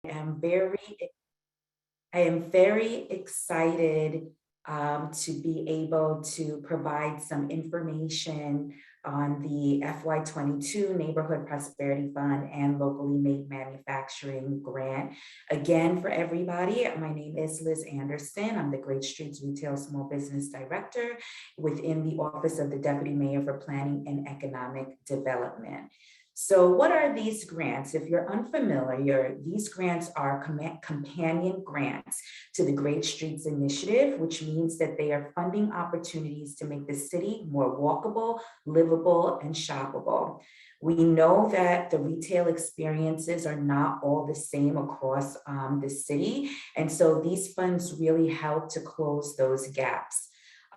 am very I am very excited to be able to provide some information on the FY22 Neighborhood Prosperity Fund and Locally Made Manufacturing Grant. Again, for everybody, my name is Liz Anderson. I'm the Great Streets Retail Small Business Director within the Office of the Deputy Mayor for Planning and Economic Development. So what are these grants? If you're unfamiliar, these grants are companion grants to the Great Streets Initiative, which means that they are funding opportunities to make the city more walkable, livable, and shoppable. We know that the retail experiences are not all the same across the city, and so these funds really help to close those gaps.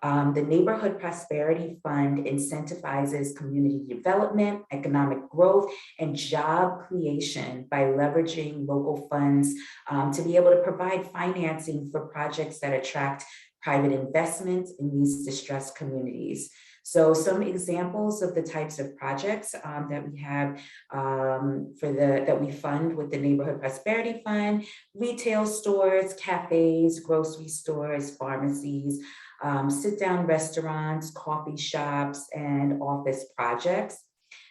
The Neighborhood Prosperity Fund incentivizes community development, economic growth, and job creation by leveraging local funds to be able to provide financing for projects that attract private investment in these distressed communities. So some examples of the types of projects that we have that we fund with the Neighborhood Prosperity Fund: retail stores, cafes, grocery stores, pharmacies, sit-down restaurants, coffee shops, and office projects.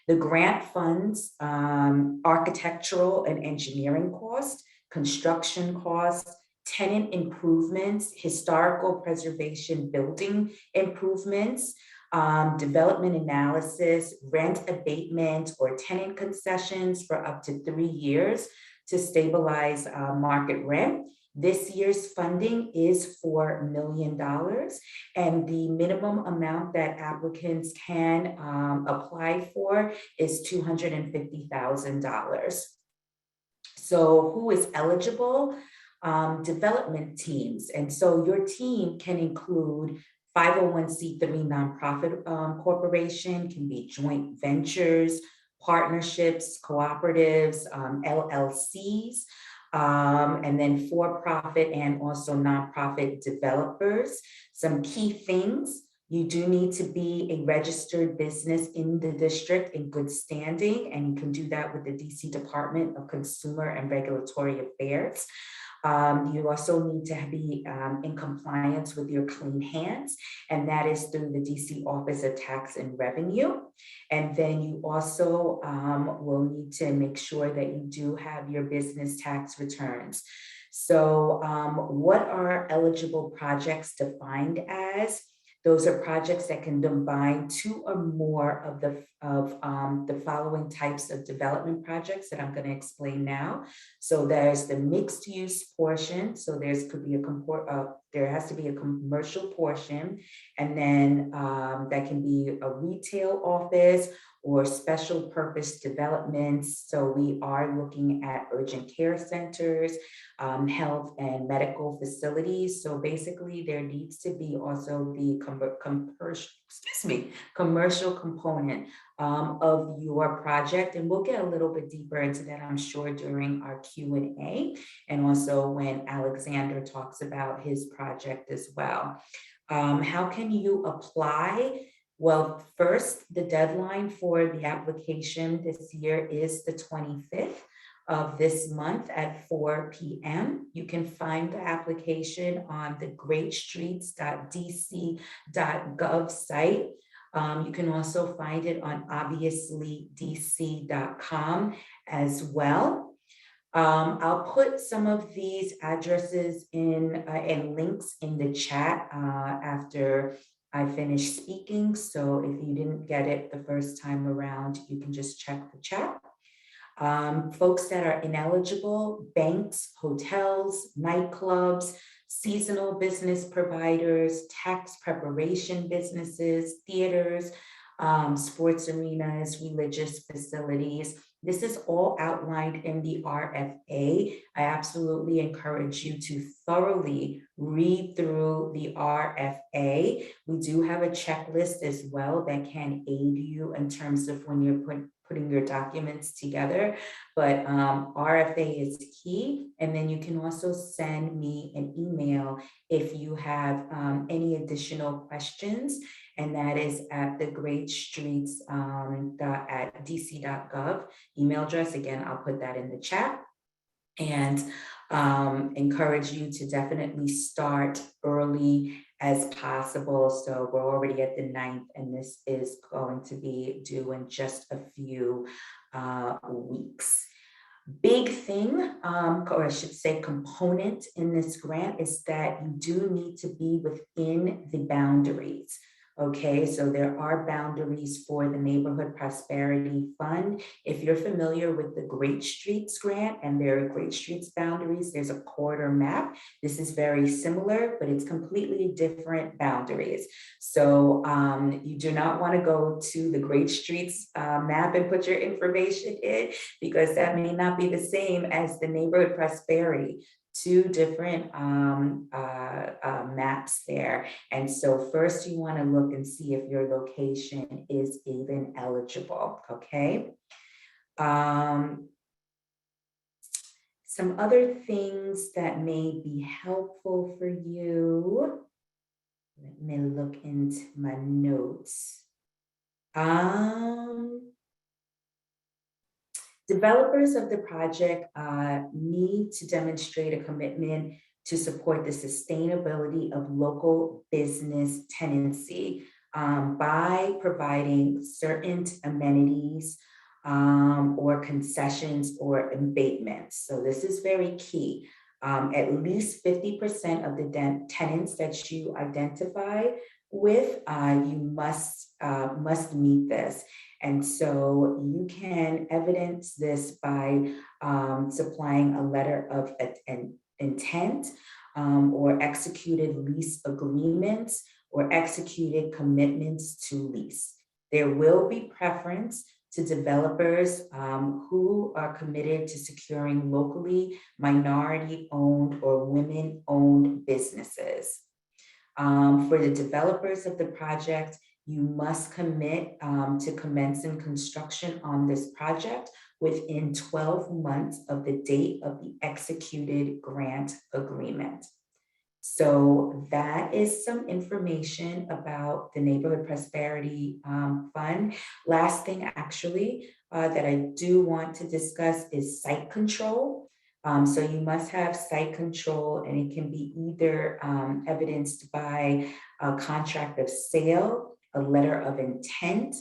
The grant funds architectural and engineering costs, construction costs, tenant improvements, historical preservation building improvements, development analysis, rent abatement, or tenant concessions for up to 3 years to stabilize market rent. This year's funding is $4 million, and the minimum amount that applicants can apply for is $250,000. So who is eligible? Development teams. And so your team can include 501c3 nonprofit corporation, can be joint ventures, partnerships, cooperatives, LLCs, and then for-profit and also nonprofit developers. Some key things: you do need to be a registered business in the district in good standing, and you can do that with the DC Department of Consumer and Regulatory Affairs. You also need to be in compliance with your clean hands, and that is through the DC Office of Tax and Revenue. And then you also will need to make sure that you do have your business tax returns. So what are eligible projects defined as? Those are projects that can combine 2 or more of the following types of development projects that I'm going to explain now. So there's the mixed use portion. So there has to be a commercial portion, and then that can be a retail office or special purpose developments. So we are looking at urgent care centers, health and medical facilities. So basically there needs to be also the commercial component of your project. And we'll get a little bit deeper into that, I'm sure, during our Q&A, and also when Alexander talks about his project as well. How can you apply? Well, first, the deadline for the application this year is the 25th of this month at 4 p.m. You can find the application on the greatstreets.dc.gov site. You can also find it on obviouslydc.com as well. I'll put some of these addresses in and links in the chat after I finish speaking. So if you didn't get it the first time around, you can just check the chat. Folks that are ineligible: banks, hotels, nightclubs, seasonal business providers, tax preparation businesses, theaters, sports arenas, religious facilities. This is all outlined in the RFA. I absolutely encourage you to thoroughly read through the RFA. We do have a checklist as well that can aid you in terms of when you're putting your documents together, but RFA is key. And then you can also send me an email if you have any additional questions, and that is at the greatstreets@dc.gov email address. Again, I'll put that in the chat. and encourage you to definitely start early as possible. So we're already at the 9th, and this is going to be due in just a few weeks. Big thing, or I should say component in this grant, is that you do need to be within the boundaries. Okay, so there are boundaries for the Neighborhood Prosperity Fund. If you're familiar with the Great Streets grant and there are Great Streets boundaries, there's a corridor map. This is very similar, but it's completely different boundaries. So you do not want to go to the Great Streets map and put your information in, because that may not be the same as the Neighborhood Prosperity. Two different maps there. And so first you want to look and see if your location is even eligible, okay? Some other things that may be helpful for you. Let me look into my notes. Developers of the project need to demonstrate a commitment to support the sustainability of local business tenancy by providing certain amenities or concessions or abatements. So this is very key. At least 50% of the tenants that you identify with, you must meet this. And so you can evidence this by supplying a letter of intent or executed lease agreements or executed commitments to lease. There will be preference to developers who are committed to securing locally minority-owned or women-owned businesses. For the developers of the project, you must commit to commencing construction on this project within 12 months of the date of the executed grant agreement. So that is some information about the Neighborhood Prosperity Fund. Last thing actually that I do want to discuss is site control. So you must have site control, and it can be either evidenced by a contract of sale, a letter of intent,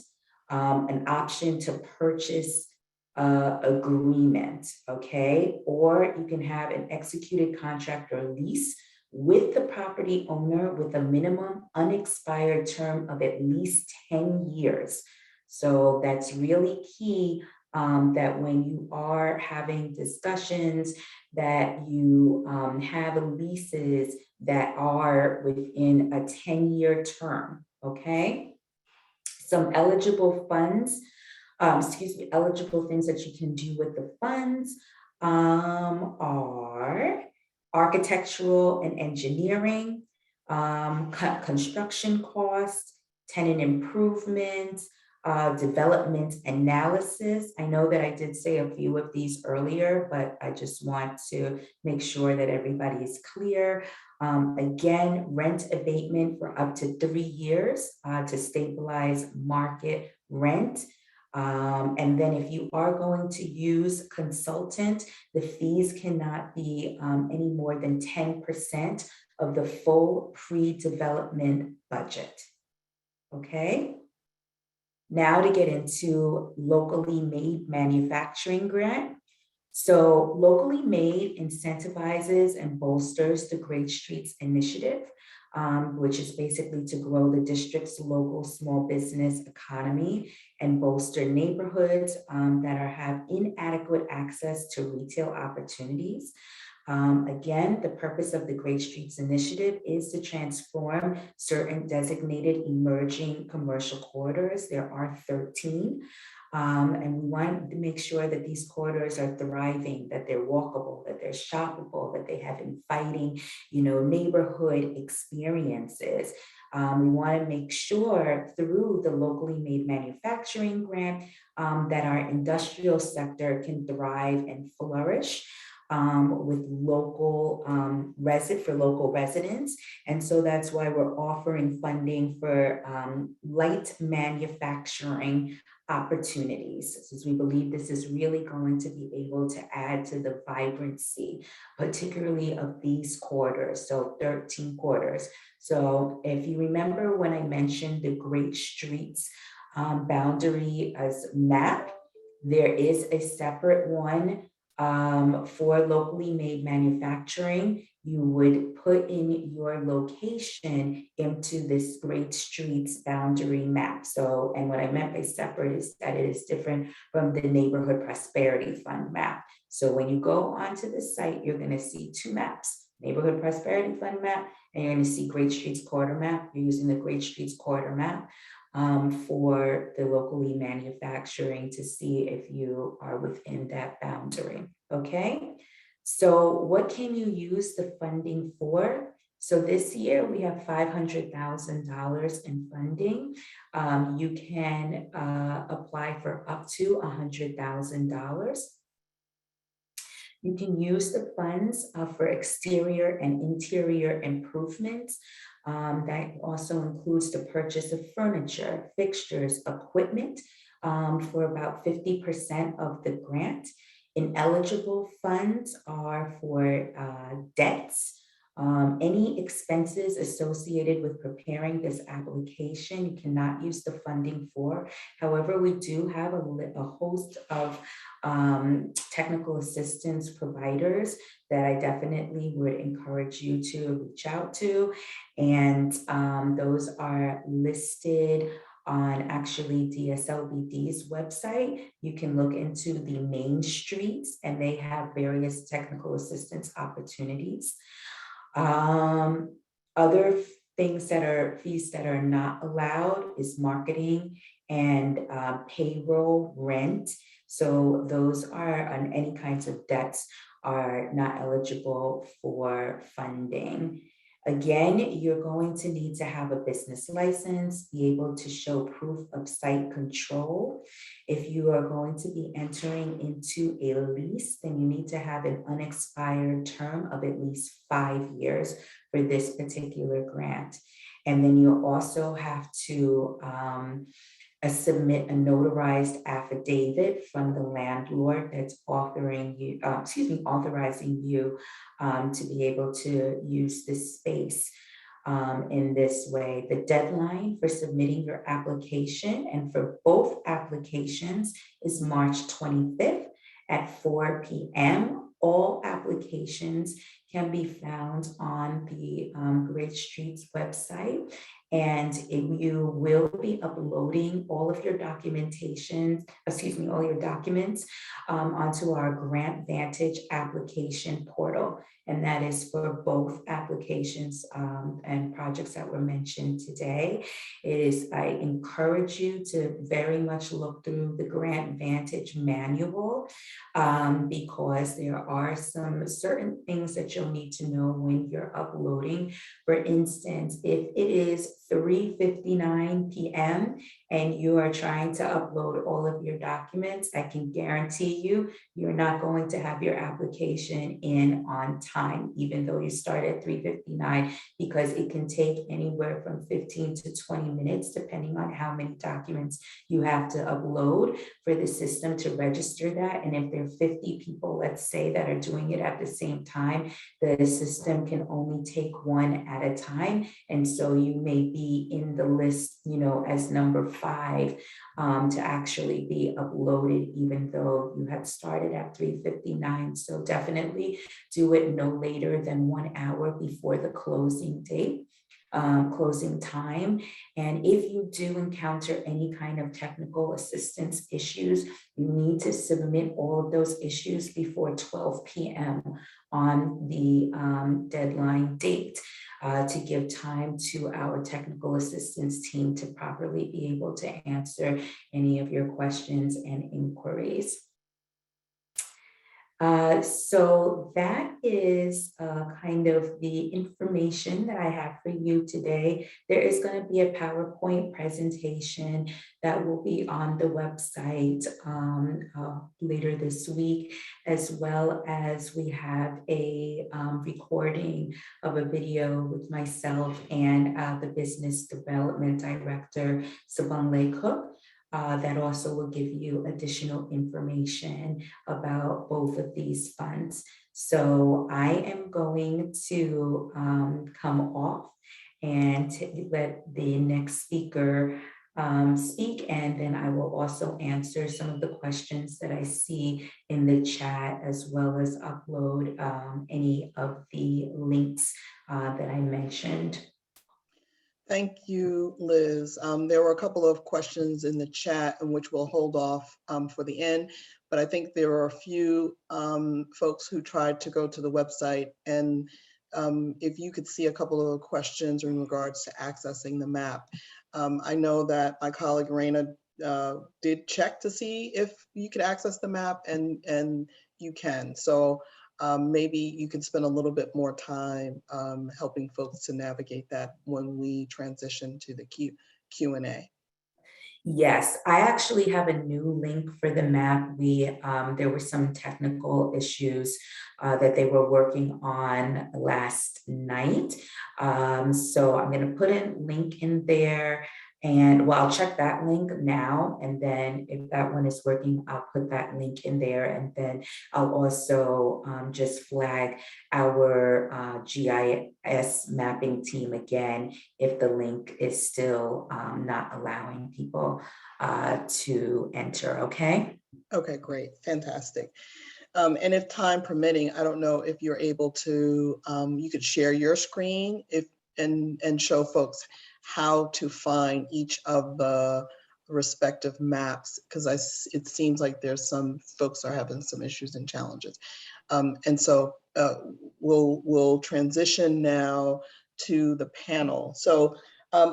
an option to purchase agreement, okay? Or you can have an executed contract or lease with the property owner with a minimum unexpired term of at least 10 years. So that's really key, that when you are having discussions, that you have leases that are within a 10-year term, okay? Some eligible funds, eligible things that you can do with the funds are architectural and engineering, construction costs, tenant improvements, development analysis. I know that I did say a few of these earlier, but I just want to make sure that everybody is clear. Again, rent abatement for up to 3 years to stabilize market rent. And then if you are going to use consultant, the fees cannot be any more than 10% of the full pre-development budget. Okay. Now to get into locally made manufacturing grant. So locally made incentivizes and bolsters the Great Streets Initiative, which is basically to grow the district's local small business economy and bolster neighborhoods that have inadequate access to retail opportunities. Again, the purpose of the Great Streets Initiative is to transform certain designated emerging commercial corridors. There are 13. And we want to make sure that these corridors are thriving, that they're walkable, that they're shoppable, that they have inviting, neighborhood experiences. We want to make sure through the locally made manufacturing grant that our industrial sector can thrive and flourish. with local local residents. And so that's why we're offering funding for light manufacturing opportunities, since we believe this is really going to be able to add to the vibrancy, particularly of these quarters, so 13 quarters. So if you remember when I mentioned the Great Streets boundary as map, there is a separate one for locally made manufacturing. You would put in your location into this Great Streets boundary map. So, and what I meant by separate is that it is different from the Neighborhood Prosperity Fund map. So when you go onto the site, you're going to see two maps: Neighborhood Prosperity Fund map, and you're going to see Great Streets Corridor map. You're using the Great Streets Corridor map for the locally manufacturing to see if you are within that boundary. Okay, so what can you use the funding for? So this year we have $500,000 in funding. You can apply for up to $100,000. You can use the funds for exterior and interior improvements. That also includes the purchase of furniture, fixtures, equipment for about 50% of the grant. Ineligible funds are for debts. Any expenses associated with preparing this application, you cannot use the funding for. However, we do have a host of technical assistance providers that I definitely would encourage you to reach out to. And those are listed on actually DSLBD's website. You can look into the main streets and they have various technical assistance opportunities. Other things that are fees that are not allowed is marketing and payroll, rent. So those are on any kinds of debts are not eligible for funding. Again, you're going to need to have a business license, be able to show proof of site control. If you are going to be entering into a lease, then you need to have an unexpired term of at least 5 years for this particular grant. And then you also have to submit a notarized affidavit from the landlord that's authorizing you to be able to use this space in this way. The deadline for submitting your application and for both applications is March 25th at 4 p.m. All applications can be found on the Great Streets website. And you will be uploading all of your documentation, all your documents onto our Grant Vantage application portal. And that is for both applications and projects that were mentioned today. I encourage you to very much look through the Grant Vantage manual because there are some certain things that you'll need to know when you're uploading. For instance, if it is 3:59 p.m. and you are trying to upload all of your documents, I can guarantee you're not going to have your application in on time, even though you start at 3:59, because it can take anywhere from 15 to 20 minutes, depending on how many documents you have to upload for the system to register that. And if there are 50 people, let's say, that are doing it at the same time, the system can only take one at a time. And so you may be in the list, as number 5 to actually be uploaded, even though you had started at 3:59. So definitely do it no later than 1 hour before the closing date. Closing time. And if you do encounter any kind of technical assistance issues, you need to submit all of those issues before 12 p.m. on the deadline date to give time to our technical assistance team to properly be able to answer any of your questions and inquiries. So that is kind of the information that I have for you today. There is going to be a PowerPoint presentation that will be on the website later this week, as well as we have a recording of a video with myself and the Business Development Director, Savonle Cook. That also will give you additional information about both of these funds. So I am going to come off and let the next speaker speak, and then I will also answer some of the questions that I see in the chat, as well as upload any of the links that I mentioned. Thank you, Liz. There were a couple of questions in the chat, in which we'll hold off for the end, but I think there are a few folks who tried to go to the website, and if you could see a couple of questions in regards to accessing the map. I know that my colleague Raina did check to see if you could access the map, and you can. So maybe you can spend a little bit more time helping folks to navigate that when we transition to the Q&A. Yes, I actually have a new link for the map. There were some technical issues that they were working on last night. So I'm going to put a link in there, and well, I'll check that link now. And then if that one is working, I'll put that link in there. And then I'll also just flag our GIS mapping team again if the link is still not allowing people to enter, okay? Okay, great, fantastic. And if time permitting, I don't know if you're able to, you could share your screen and show folks how to find each of the respective maps, because it seems like there's some folks are having some issues and challenges. And so we'll transition now to the panel. So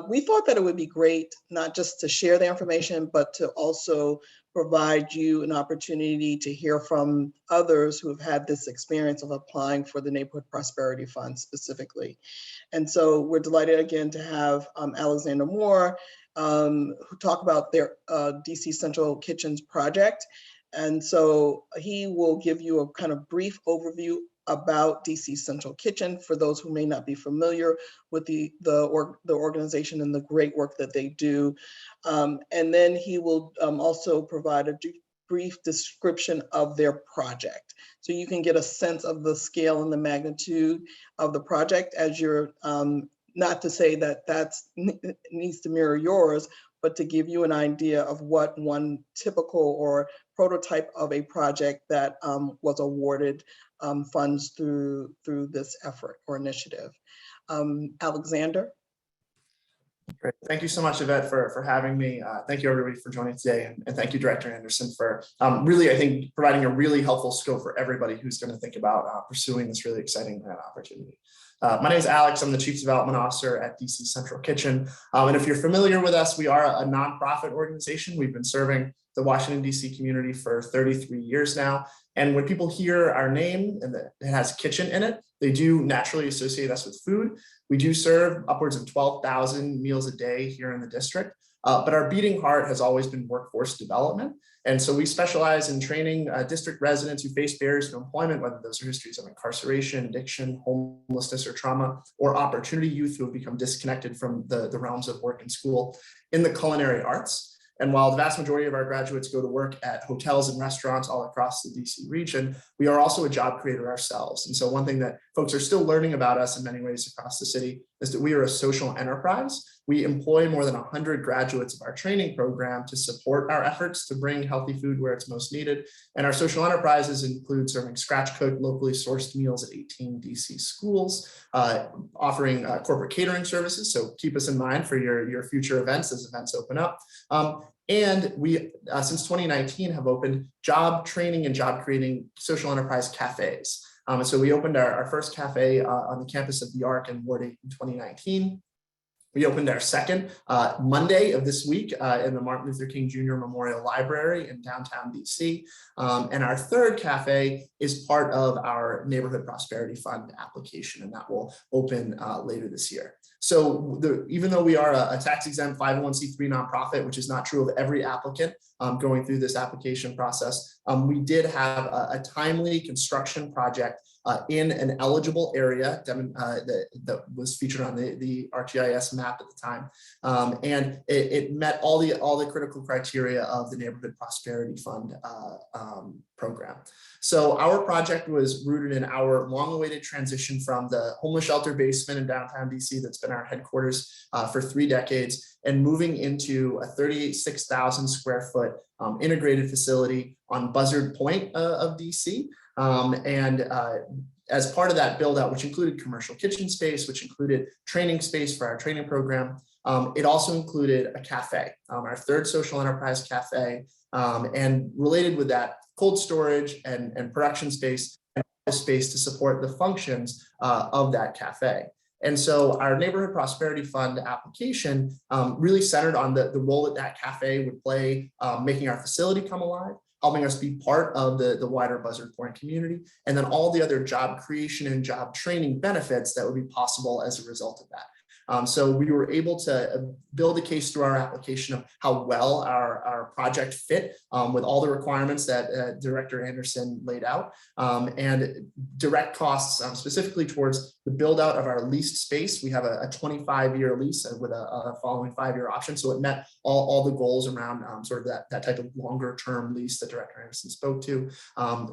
we thought that it would be great not just to share the information, but to also provide you an opportunity to hear from others who have had this experience of applying for the Neighborhood Prosperity Fund specifically. And so we're delighted again to have Alexander Moore, who talk about their DC Central Kitchens project. And so he will give you a kind of brief overview about DC Central Kitchen for those who may not be familiar with the organization and the great work that they do. And then he will also provide a brief description of their project, so you can get a sense of the scale and the magnitude of the project, as you're, not to say that needs to mirror yours, but to give you an idea of what one typical or prototype of a project that was awarded funds through this effort or initiative. Alexander? Great. Thank you so much, Yvette, for having me. Thank you, everybody, for joining today. And thank you, Director Anderson, for really, I think, providing a really helpful scope for everybody who's going to think about pursuing this really exciting grant opportunity. My name is Alex. I'm the Chief Development Officer at DC Central Kitchen. And if you're familiar with us, we are a nonprofit organization. We've been serving the Washington, DC community for 33 years now. And when people hear our name and that it has kitchen in it, they do naturally associate us with food. We do serve upwards of 12,000 meals a day here in the district, but our beating heart has always been workforce development. And so we specialize in training district residents who face barriers to employment, whether those are histories of incarceration, addiction, homelessness, or trauma, or opportunity youth who have become disconnected from the realms of work and school in the culinary arts. And while the vast majority of our graduates go to work at hotels and restaurants all across the DC region, we are also a job creator ourselves. And so one thing that folks are still learning about us in many ways across the city is that we are a social enterprise. We employ more than 100 graduates of our training program to support our efforts to bring healthy food where it's most needed. And our social enterprises include serving scratch-cooked, locally sourced meals at 18 DC schools, offering corporate catering services. So keep us in mind for your future events as events open up. And we, since 2019, have opened job training and job creating social enterprise cafes. And so we opened our first cafe on the campus of the ARC in Ward 8 in 2019. We opened our second Monday of this week in the Martin Luther King Jr. Memorial Library in downtown DC. And our third cafe is part of our Neighborhood Prosperity Fund application, and that will open later this year. So even though we are a tax-exempt 501c3 nonprofit, which is not true of every applicant going through this application process, we did have a timely construction project in an eligible area that was featured on the ArcGIS map at the time, and it met all the critical criteria of the Neighborhood Prosperity Fund program. So our project was rooted in our long-awaited transition from the homeless shelter basement in downtown DC that's been our headquarters for 3 decades, and moving into a 36,000 square foot integrated facility on Buzzard Point of DC. As part of that build out, which included commercial kitchen space, which included training space for our training program, it also included a cafe, our third social enterprise cafe, and related with that, cold storage and production space and space to support the functions of that cafe. And so our Neighborhood Prosperity Fund application really centered on the role that cafe would play, making our facility come alive, helping us be part of the wider Buzzard Point community, and then all the other job creation and job training benefits that would be possible as a result of that. So we were able to build a case through our application of how well our project fit with all the requirements that Director Anderson laid out, and direct costs specifically towards the build out of our leased space. We have a 25-year lease with a following 5-year option. So it met all the goals around sort of that type of longer term lease that Director Anderson spoke to.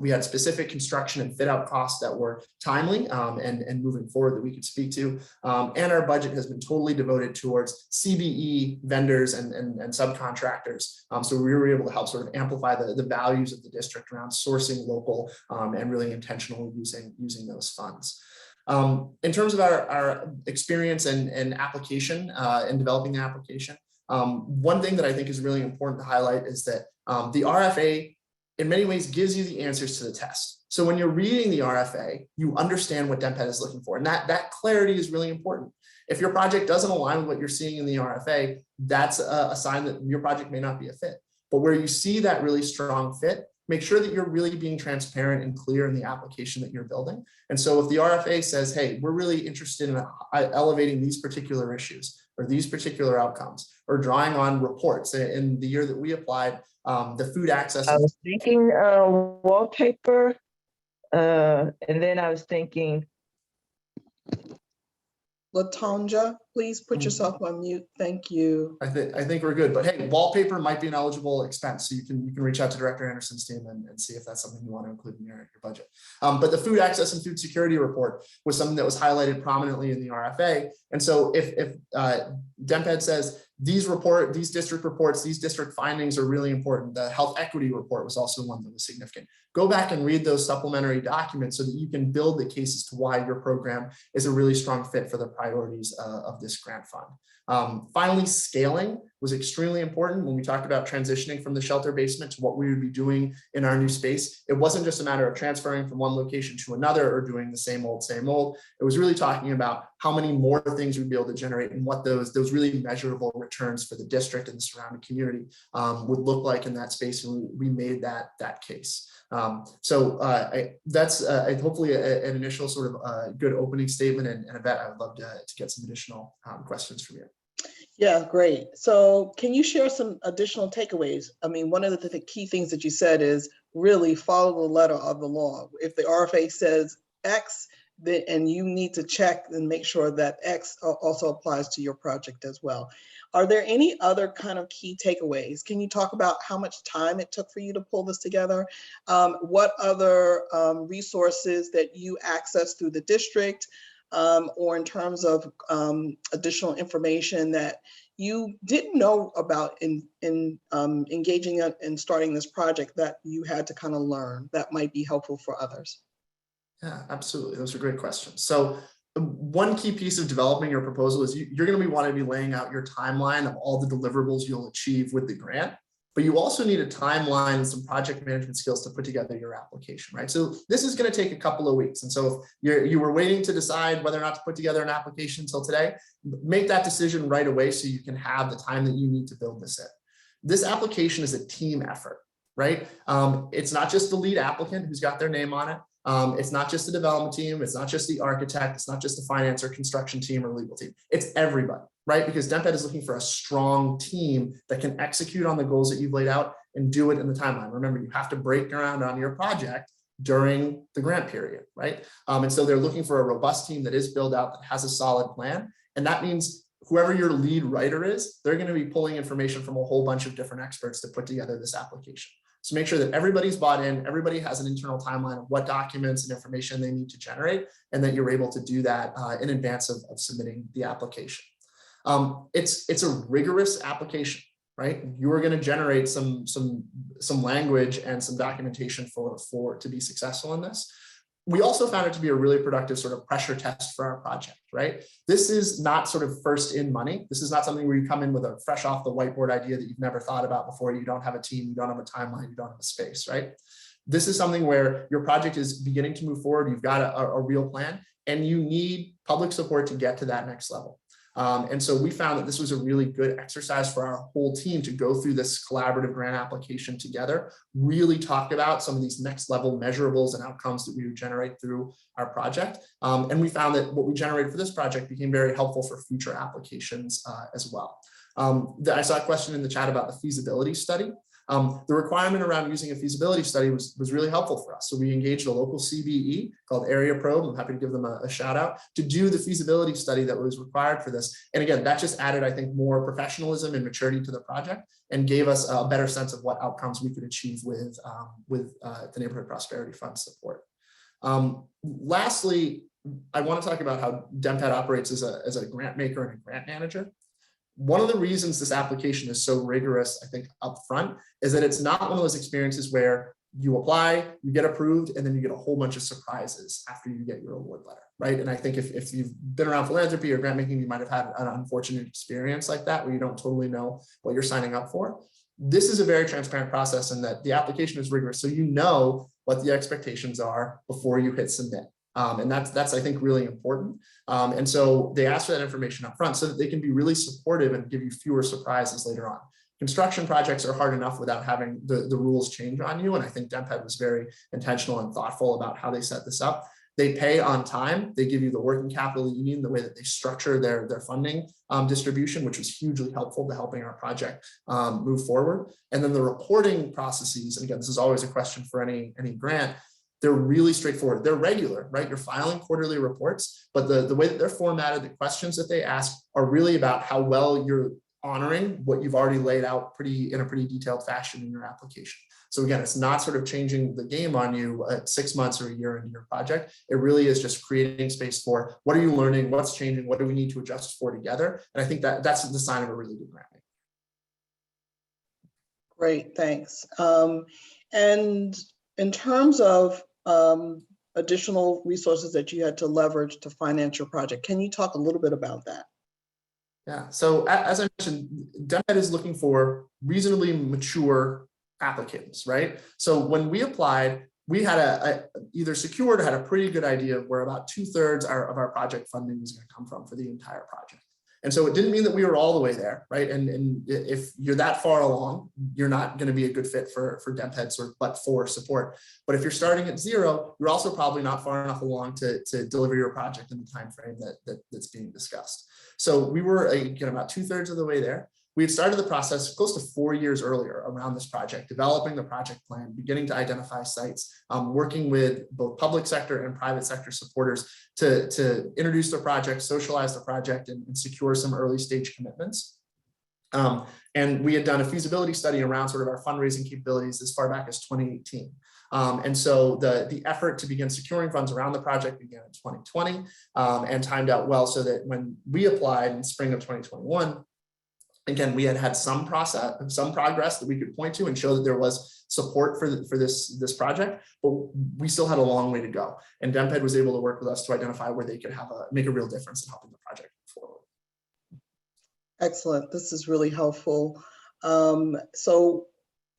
We had specific construction and fit out costs that were timely and moving forward that we could speak to. And our budget has been totally devoted towards CBE vendors and subcontractors. So we were able to help sort of amplify the values of the district around sourcing local and really intentionally using those funds. In terms of our experience and application and developing the application, one thing that I think is really important to highlight is that the RFA in many ways gives you the answers to the test. So when you're reading the RFA, you understand what DMPED is looking for, and that clarity is really important. If your project doesn't align with what you're seeing in the RFA, that's a sign that your project may not be a fit. But where you see that really strong fit, make sure that you're really being transparent and clear in the application that you're building. And so if the RFA says, hey, we're really interested in elevating these particular issues or these particular outcomes, or drawing on reports. In the year that we applied, the food access. I was thinking wallpaper, and then I was thinking. Latanja, please put yourself on mute. Thank you. I think we're good, but hey, wallpaper might be an eligible expense, so you can reach out to Director Anderson's team and see if that's something you want to include in your budget. But the food access and food security report was something that was highlighted prominently in the RFA, and so if DMPED says these district reports, these district findings are really important. The health equity report was also one that was significant. Go back and read those supplementary documents so that you can build the cases to why your program is a really strong fit for the priorities of this grant fund. Finally, scaling was extremely important when we talked about transitioning from the shelter basement to what we would be doing in our new space. It wasn't just a matter of transferring from one location to another or doing the same old. It was really talking about how many more things we'd be able to generate and what those really measurable returns for the district and the surrounding community would look like in that space. And we made that case. That's hopefully an initial sort of good opening statement, and Yvette, I would love to get some additional questions from you. Yeah, great. So can you share some additional takeaways? I mean, one of the key things that you said is really follow the letter of the law. If the RFA says X, and you need to check and make sure that X also applies to your project as well. Are there any other kind of key takeaways? Can you talk about how much time it took for you to pull this together? What other resources that you access through the district, or in terms of additional information that you didn't know about in engaging in starting this project that you had to kind of learn that might be helpful for others? Yeah, absolutely. Those are great questions. So one key piece of developing your proposal is you're going to want to be laying out your timeline of all the deliverables you'll achieve with the grant. but you also need a timeline and some project management skills to put together your application, right? So this is going to take a couple of weeks. And so if you were waiting to decide whether or not to put together an application until today, make that decision right away so you can have the time that you need to build this in. This application is a team effort, right? It's not just the lead applicant who's got their name on it. It's not just the development team. It's not just the architect. It's not just the finance or construction team or legal team. It's everybody, right? Because DMPED is looking for a strong team that can execute on the goals that you've laid out and do it in the timeline. Remember, you have to break ground on your project during the grant period, right? And so they're looking for a robust team that is built out, that has a solid plan. And that means whoever your lead writer is, they're going to be pulling information from a whole bunch of different experts to put together this application. So make sure that everybody's bought in, everybody has an internal timeline of what documents and information they need to generate, and that you're able to do that in advance of submitting the application. It's a rigorous application, right? You're going to generate some language and some documentation to be successful in this. We also found it to be a really productive sort of pressure test for our project, right? This is not sort of first in money. This is not something where you come in with a fresh off the whiteboard idea that you've never thought about before. You don't have a team, you don't have a timeline, you don't have a space, right? This is something where your project is beginning to move forward. You've got a real plan, and you need public support to get to that next level. And so we found that this was a really good exercise for our whole team to go through this collaborative grant application together, really talk about some of these next level measurables and outcomes that we would generate through our project. And we found that what we generated for this project became very helpful for future applications as well. I saw a question in the chat about the feasibility study. The requirement around using a feasibility study was really helpful for us. So we engaged a local CBE called Area Probe. I'm happy to give them a shout out to do the feasibility study that was required for this. And again, that just added, I think, more professionalism and maturity to the project and gave us a better sense of what outcomes we could achieve with the Neighborhood Prosperity Fund support. Lastly, I want to talk about how DMPED operates as a grant maker and a grant manager. One of the reasons this application is so rigorous, I think, up front, is that it's not one of those experiences where you apply, you get approved, and then you get a whole bunch of surprises after you get your award letter, right? And I think if you've been around philanthropy or grant making, you might have had an unfortunate experience like that, where you don't totally know what you're signing up for. This is a very transparent process, and that the application is rigorous, so you know what the expectations are before you hit submit. And that's I think really important. And so they ask for that information up front so that they can be really supportive and give you fewer surprises later on. Construction projects are hard enough without having the rules change on you. And I think DMPED was very intentional and thoughtful about how they set this up. They pay on time. They give you the working capital that you need, the way that they structure their funding distribution, which was hugely helpful to helping our project move forward. And then the reporting processes, and again, this is always a question for any grant, they're really straightforward. They're regular, right? You're filing quarterly reports, but the way that they're formatted, the questions that they ask are really about how well you're honoring what you've already laid out in a pretty detailed fashion in your application. So again, it's not sort of changing the game on you 6 months or a year into your project. It really is just creating space for what are you learning, what's changing, what do we need to adjust for together. And I think that's the sign of a really good grant. Great, thanks. And in terms of additional resources that you had to leverage to finance your project, can you talk a little bit about that? Yeah, so as I mentioned, DMPED is looking for reasonably mature applicants, right? So when we applied, we had either secured or had a pretty good idea of where about 2/3 of our project funding was going to come from for the entire project. And so it didn't mean that we were all the way there, right? And if you're that far along, you're not going to be a good fit for DMPED's but for support. But if you're starting at 0, you're also probably not far enough along to deliver your project in the time frame that's being discussed. So we were again about 2/3 of the way there. We had started the process close to 4 years earlier around this project, developing the project plan, beginning to identify sites, working with both public sector and private sector supporters to introduce the project, socialize the project, and secure some early stage commitments. And we had done a feasibility study around sort of our fundraising capabilities as far back as 2018. And so the effort to begin securing funds around the project began in 2020 and timed out well so that when we applied in spring of 2021, again, we had some progress that we could point to and show that there was support for this project, but we still had a long way to go. And DMPED was able to work with us to identify where they could make a real difference in helping the project move forward. Excellent. This is really helpful. So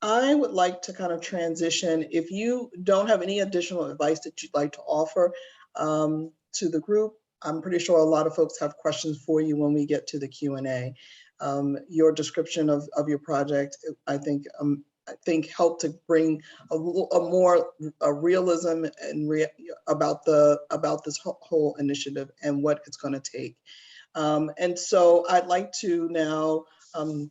I would like to kind of transition. If you don't have any additional advice that you'd like to offer to the group, I'm pretty sure a lot of folks have questions for you when we get to the Q&A. Your description of your project, I think helped to bring a more realism and about this whole initiative and what it's going to take. And so I'd like to now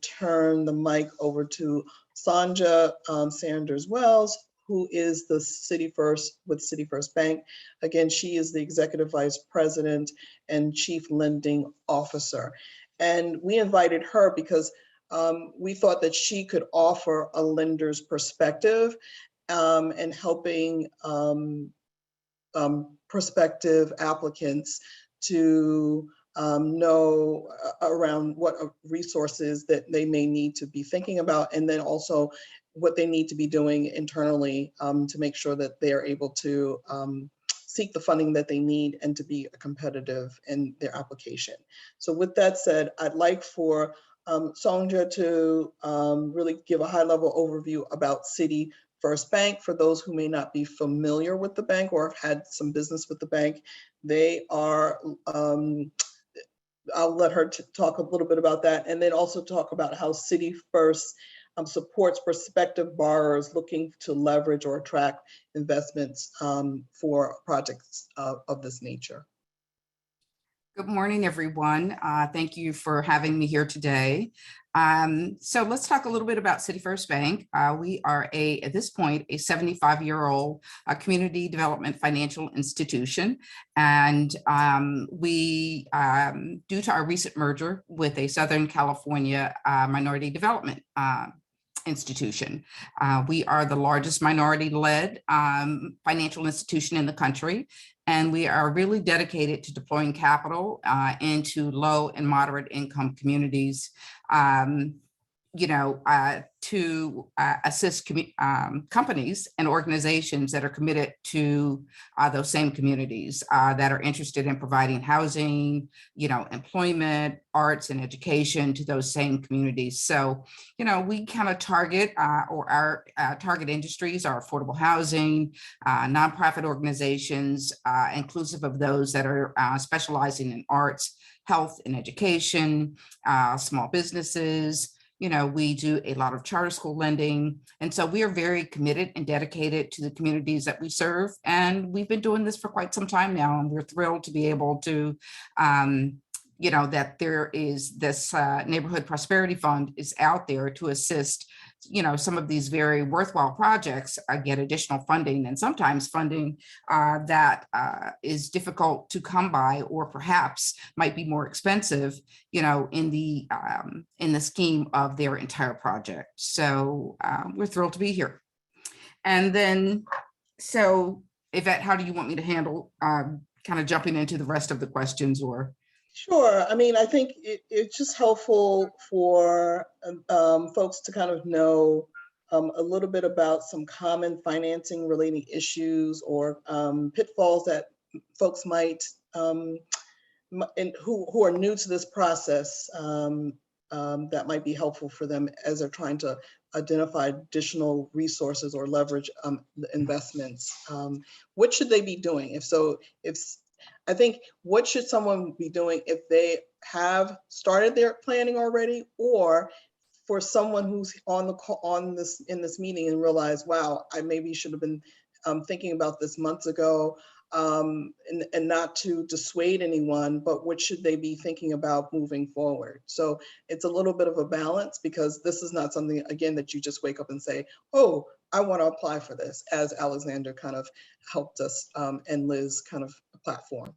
turn the mic over to Sanja Sanders Wells, who is the City First with City First Bank. Again, she is the Executive Vice President and Chief Lending Officer. And we invited her because we thought that she could offer a lender's perspective and helping prospective applicants to know around what resources that they may need to be thinking about, and then also what they need to be doing internally to make sure that they are able to seek the funding that they need and to be competitive in their application. So with that said, I'd like for Sonja to really give a high-level overview about City First Bank. For those who may not be familiar with the bank or have had some business with the bank, they are I'll let her talk a little bit about that, and then also talk about how City First supports prospective borrowers looking to leverage or attract investments for projects of this nature. Good morning, everyone. Thank you for having me here today. So let's talk a little bit about City First Bank. We are at this point, a 75-year-old community development financial institution. And we, due to our recent merger with a Southern California minority development institution, we are the largest minority-led financial institution in the country. And we are really dedicated to deploying capital into low and moderate income communities, to assist companies and organizations that are committed to those same communities that are interested in providing housing, employment, arts, and education to those same communities. So, we kind of target or our target industries are affordable housing, nonprofit organizations, inclusive of those that are specializing in arts, health, and education, small businesses. We do a lot of charter school lending. And so we are very committed and dedicated to the communities that we serve. And we've been doing this for quite some time now. And we're thrilled to be able to, that there is this neighborhood prosperity fund is out there to assist, some of these very worthwhile projects get additional funding, and sometimes funding that is difficult to come by, or perhaps might be more expensive, in the scheme of their entire project. So we're thrilled to be here. And then, so Yvette, how do you want me to handle kind of jumping into the rest of the questions, or? Sure. I mean, I think it's just helpful for folks to kind of know a little bit about some common financing related issues or pitfalls that folks might, and who are new to this process, that might be helpful for them as they're trying to identify additional resources or leverage investments. What should they be doing? I think, what should someone be doing if they have started their planning already, or for someone who's in this meeting and realize, wow, I maybe should have been thinking about this months ago, and not to dissuade anyone, but what should they be thinking about moving forward? So it's a little bit of a balance, because this is not something, again, that you just wake up and say, oh, I want to apply for this, as Alexander kind of helped us and Liz kind of platform.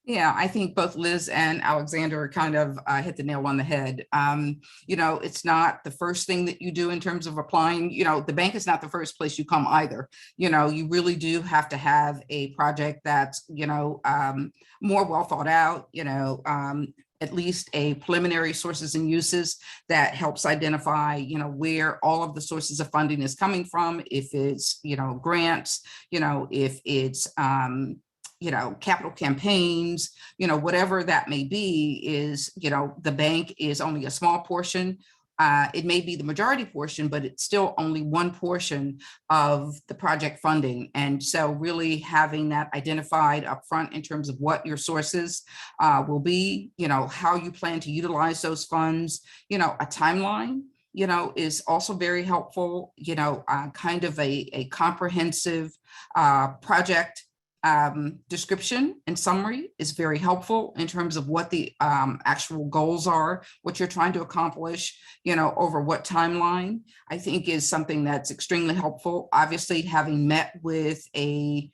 Yeah, I think both Liz and Alexander kind of hit the nail on the head. It's not the first thing that you do in terms of applying. The bank is not the first place you come either. You really do have to have a project that's, more well thought out, at least a preliminary sources and uses that helps identify, where all of the sources of funding is coming from. If it's, grants, if it's, capital campaigns, whatever that may be, is, the bank is only a small portion it may be the majority portion, but it's still only one portion of the project funding. And so really having that identified upfront in terms of what your sources will be, how you plan to utilize those funds, a timeline, is also very helpful, kind of a comprehensive project description and summary is very helpful in terms of what the actual goals are, what you're trying to accomplish, over what timeline, I think is something that's extremely helpful. Obviously, having met with a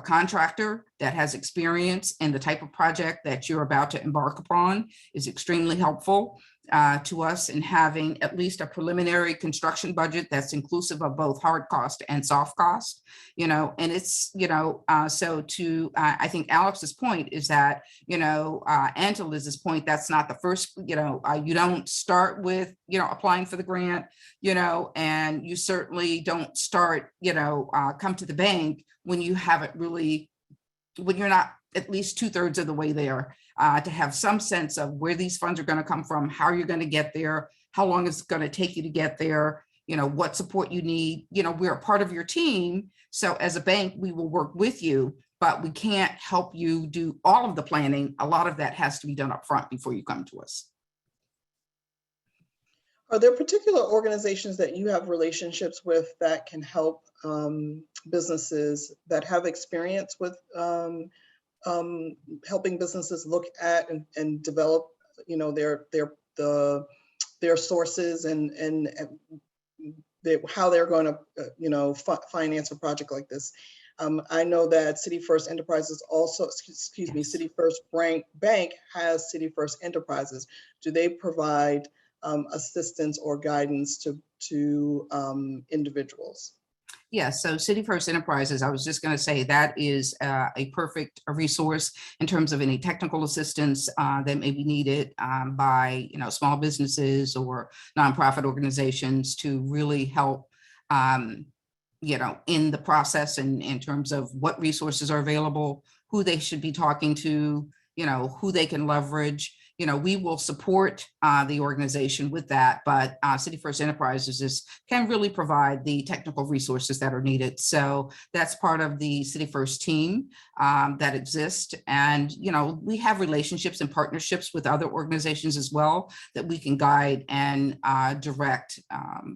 contractor that has experience in the type of project that you're about to embark upon is extremely helpful to us, in having at least a preliminary construction budget that's inclusive of both hard cost and soft cost, and it's, so to, I think Alex's point is that, and to Liz's point, that's not the first, you don't start with, applying for the grant, and you certainly don't start, come to the bank when you haven't really, when you're not at least 2/3 of the way there, to have some sense of where these funds are going to come from, how you're going to get there, how long it's going to take you to get there, what support you need. We're a part of your team. So as a bank, we will work with you, but we can't help you do all of the planning. A lot of that has to be done up front before you come to us. Are there particular organizations that you have relationships with that can help businesses that have experience with helping businesses look at and develop, their sources and how they're going to, finance a project like this? I know that City First Enterprises also, City First Bank has City First Enterprises. Do they provide assistance or guidance to individuals? Yes, so City First Enterprises, I was just going to say that is a perfect resource in terms of any technical assistance that may be needed by small businesses or nonprofit organizations to really help in the process, and in terms of what resources are available, who they should be talking to, who they can leverage. We will support the organization with that, but City First Enterprises can really provide the technical resources that are needed. So that's part of the City First team that exists. And, we have relationships and partnerships with other organizations as well that we can guide and direct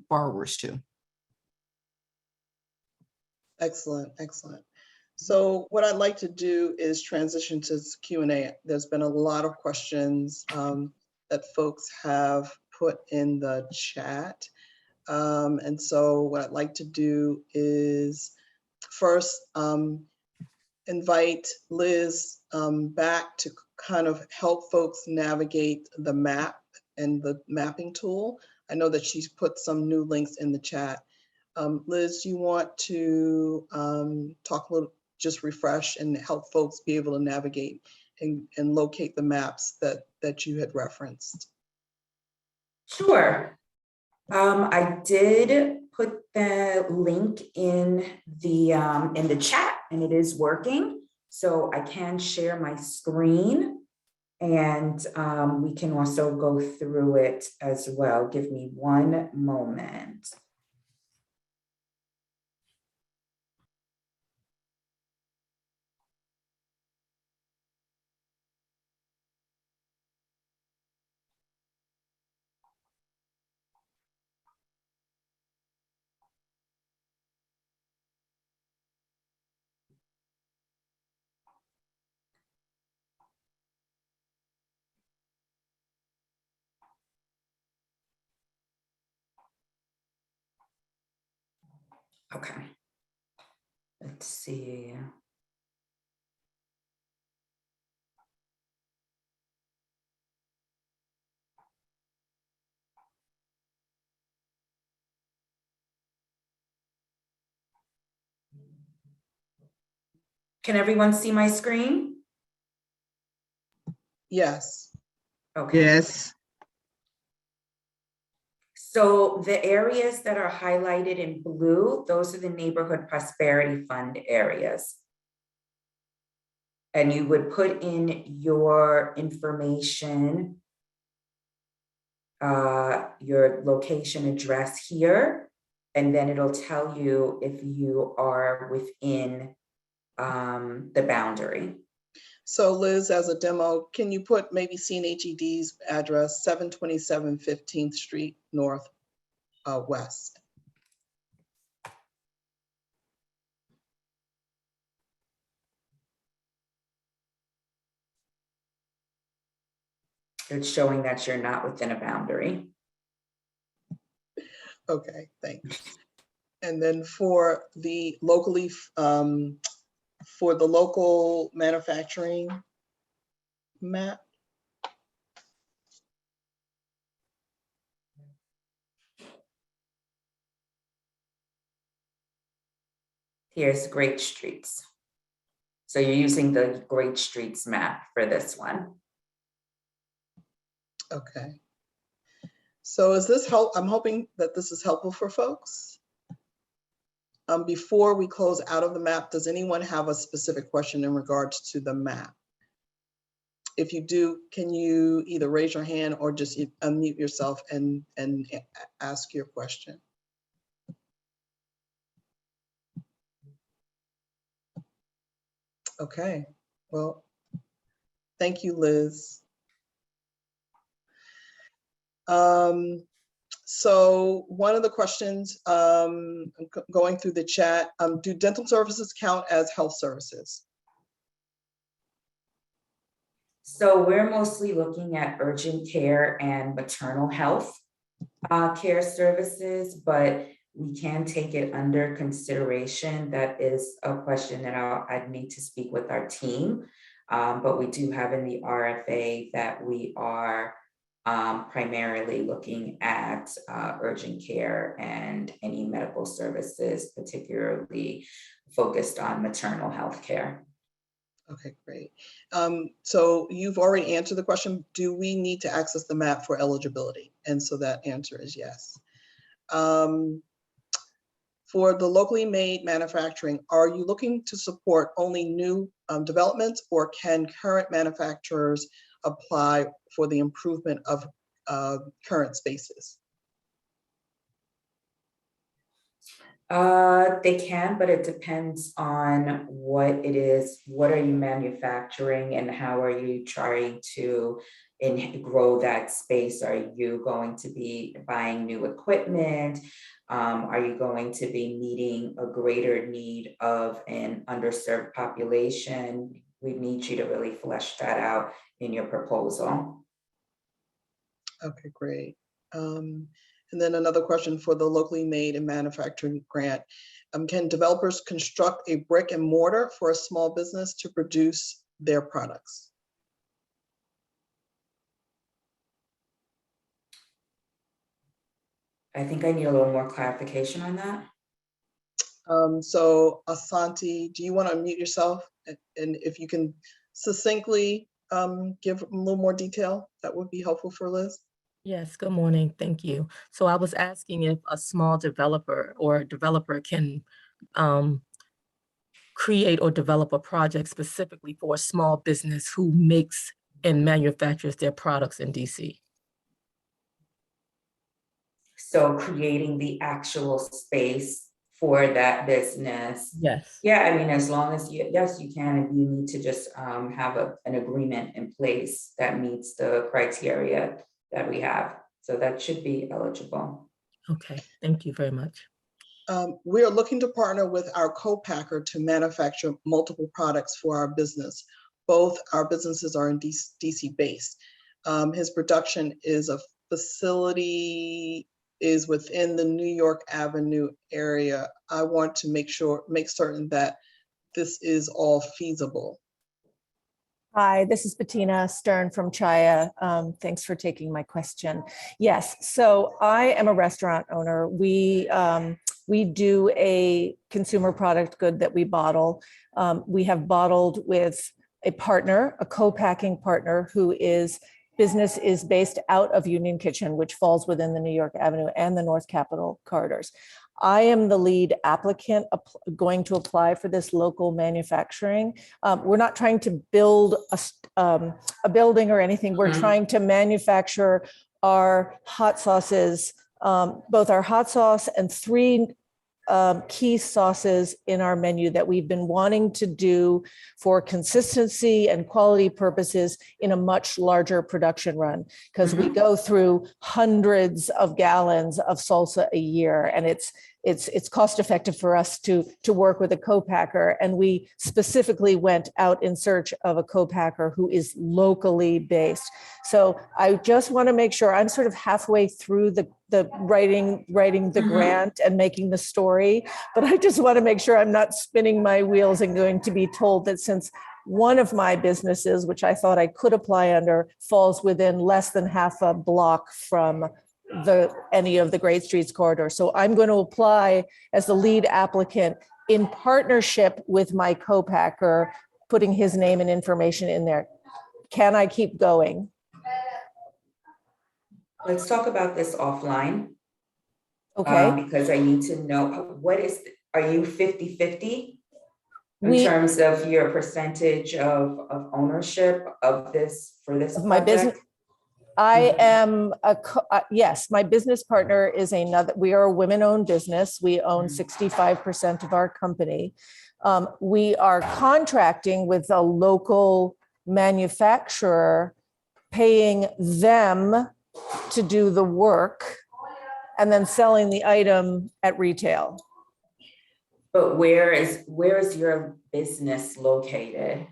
borrowers to. Excellent, excellent. So what I'd like to do is transition to Q&A. There's been a lot of questions that folks have put in the chat. And so what I'd like to do is first invite Liz back to kind of help folks navigate the map and the mapping tool. I know that she's put some new links in the chat. Liz, you want to talk a little, just refresh and help folks be able to navigate and locate the maps that you had referenced? Sure. I did put the link in the chat, and it is working. So I can share my screen, and we can also go through it as well. Give me one moment. Okay, let's see. Can everyone see my screen? Yes. Okay. Yes. So the areas that are highlighted in blue, those are the Neighborhood Prosperity Fund areas. And you would put in your information your location address here, and then it'll tell you if you are within the boundary. So Liz, as a demo, can you put maybe CNHED's address, 727 15th Street North West? It's showing that you're not within a boundary. Okay, thanks. And then for the locally, for the local manufacturing map, Here's Great Streets. So you're using the Great Streets map for this one. okay. So is this help? I'm hoping that this is helpful for folks. Before we close out of the map, does anyone have a specific question in regards to the map? If you do, can you either raise your hand or just unmute yourself and ask your question? Okay, well, thank you, Liz. So one of the questions, going through the chat, do dental services count as health services? So we're mostly looking at urgent care and maternal health care services, but we can take it under consideration. That is a question that I'd need to speak with our team. But we do have in the RFA that we are primarily looking at urgent care and any medical services, particularly focused on maternal health care. Okay, great. So you've already answered the question, do we need to access the map for eligibility? And so that answer is yes. For the locally made manufacturing, are you looking to support only new developments, or can current manufacturers apply for the improvement of current spaces? They can, but it depends on what it is. What are you manufacturing and how are you trying to grow that space? Are you going to be buying new equipment? Are you going to be meeting a greater need of an underserved population? We need you to really flesh that out in your proposal. Okay, great. And then another question for the locally made and manufacturing grant. Can developers construct a brick and mortar for a small business to produce their products? I think I need a little more clarification on that. So Asante, do you want to unmute yourself? And if you can succinctly give a little more detail, that would be helpful for Liz. Yes, good morning. Thank you. So I was asking if a small developer or a developer can create or develop a project specifically for a small business who makes and manufactures their products in DC. So creating the actual space for that business. Yes. Yeah, I mean, as long as yes, you can, and you need to just have an agreement in place that meets the criteria that we have. So that should be eligible. Okay, thank you very much. We are looking to partner with our co-packer to manufacture multiple products for our business. Both our businesses are in DC based. His production is a facility is within the New York Avenue area. I want to make certain that this is all feasible. Hi, this is Bettina Stern from Chaya. Thanks for taking my question. Yes, so I am a restaurant owner. We do a consumer product good that we bottle. We have bottled with a partner, a co-packing partner who business is based out of Union Kitchen, which falls within the New York Avenue and the North Capitol corridors. I am the lead applicant going to apply for this local manufacturing. We're not trying to build a building or anything. We're trying to manufacture our hot sauces, both our hot sauce and 3 key sauces in our menu that we've been wanting to do for consistency and quality purposes in a much larger production run, because we go through hundreds of gallons of salsa a year, and it's cost effective for us to work with a co-packer. And we specifically went out in search of a co-packer who is locally based. So I just want to make sure I'm sort of halfway through the writing the grant and making the story, but I just want to make sure I'm not spinning my wheels and going to be told that since one of my businesses, which I thought I could apply under, falls within less than half a block from any of the Great Streets corridor. So I'm going to apply as the lead applicant in partnership with my co-packer, putting his name and information in there. Can I keep going? Let's talk about this offline. Okay. Because I need to know are you 50-50 in We- terms of your percentage of ownership of this for this Of my business. project? I am yes, my business partner is we are a women-owned business. We own 65% of our company. We are contracting with a local manufacturer, paying them to do the work and then selling the item at retail. But where is your business located?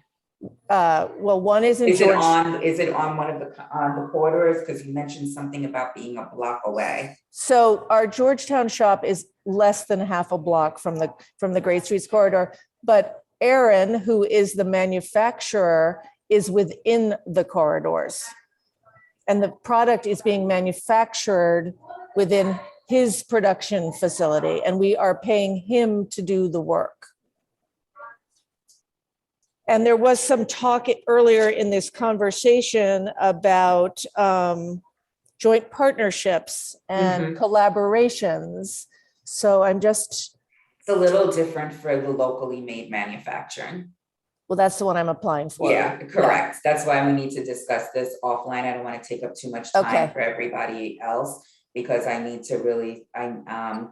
Well, one is in Is it George. on one of the corridors? Because you mentioned something about being a block away. So our Georgetown shop is less than half a block from the Great Streets corridor, but Aaron, who is the manufacturer, is within the corridors. And the product is being manufactured within his production facility, and we are paying him to do the work. And there was some talk earlier in this conversation about joint partnerships and collaborations. So it's a little different for the locally made manufacturing. Well, that's the one I'm applying for. Yeah, correct. That's why we need to discuss this offline. I don't want to take up too much time for everybody else, because I need to really,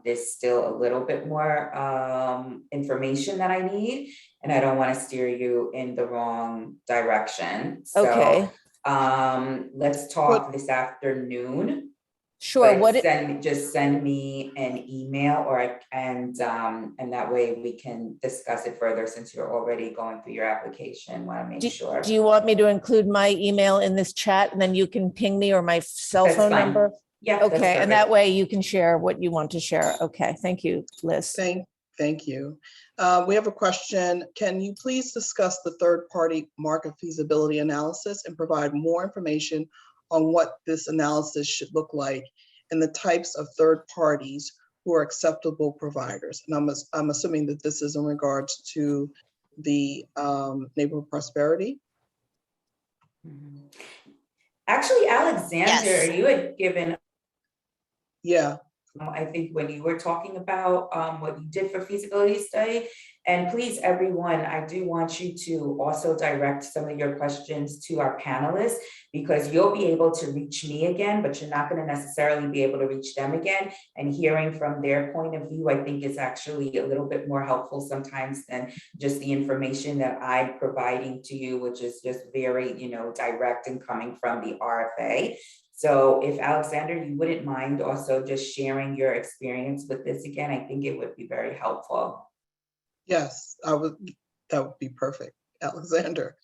there's still a little bit more information that I need, and I don't want to steer you in the wrong direction. So, let's talk this afternoon. Sure. Just send me an email, and that way we can discuss it further, since you're already going through your application. Want to make sure. Do you want me to include my email in this chat, and then you can ping me, or my cell phone number? Yeah. Okay, and that way you can share what you want to share. Okay, thank you, Liz. Thank you. We have a question. Can you please discuss the third-party market feasibility analysis and provide more information on what this analysis should look like and the types of third parties who are acceptable providers? And I'm assuming that this is in regards to the neighborhood prosperity. Actually, Alexander, you had given. Yeah. I think when you were talking about what you did for feasibility study, and please, everyone, I do want you to also direct some of your questions to our panelists, because you'll be able to reach me again, but you're not going to necessarily be able to reach them again. And hearing from their point of view, I think, is actually a little bit more helpful sometimes than just the information that I'm providing to you, which is just very, direct and coming from the RFA. So if Alexander, you wouldn't mind also just sharing your experience with this again, I think it would be very helpful. Yes, that would be perfect, Alexander.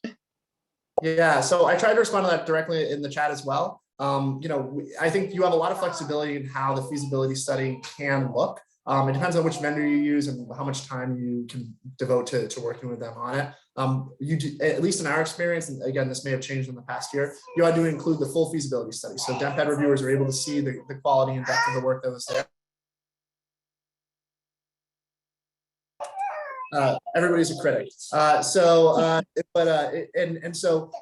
Yeah, so I tried to respond to that directly in the chat as well. I think you have a lot of flexibility in how the feasibility study can look. It depends on which vendor you use and how much time you can devote to working with them on it. At least in our experience, and again, this may have changed in the past year, you had to include the full feasibility study. So DMPED reviewers are able to see the quality and depth of the work that was there. Everybody's a critic. So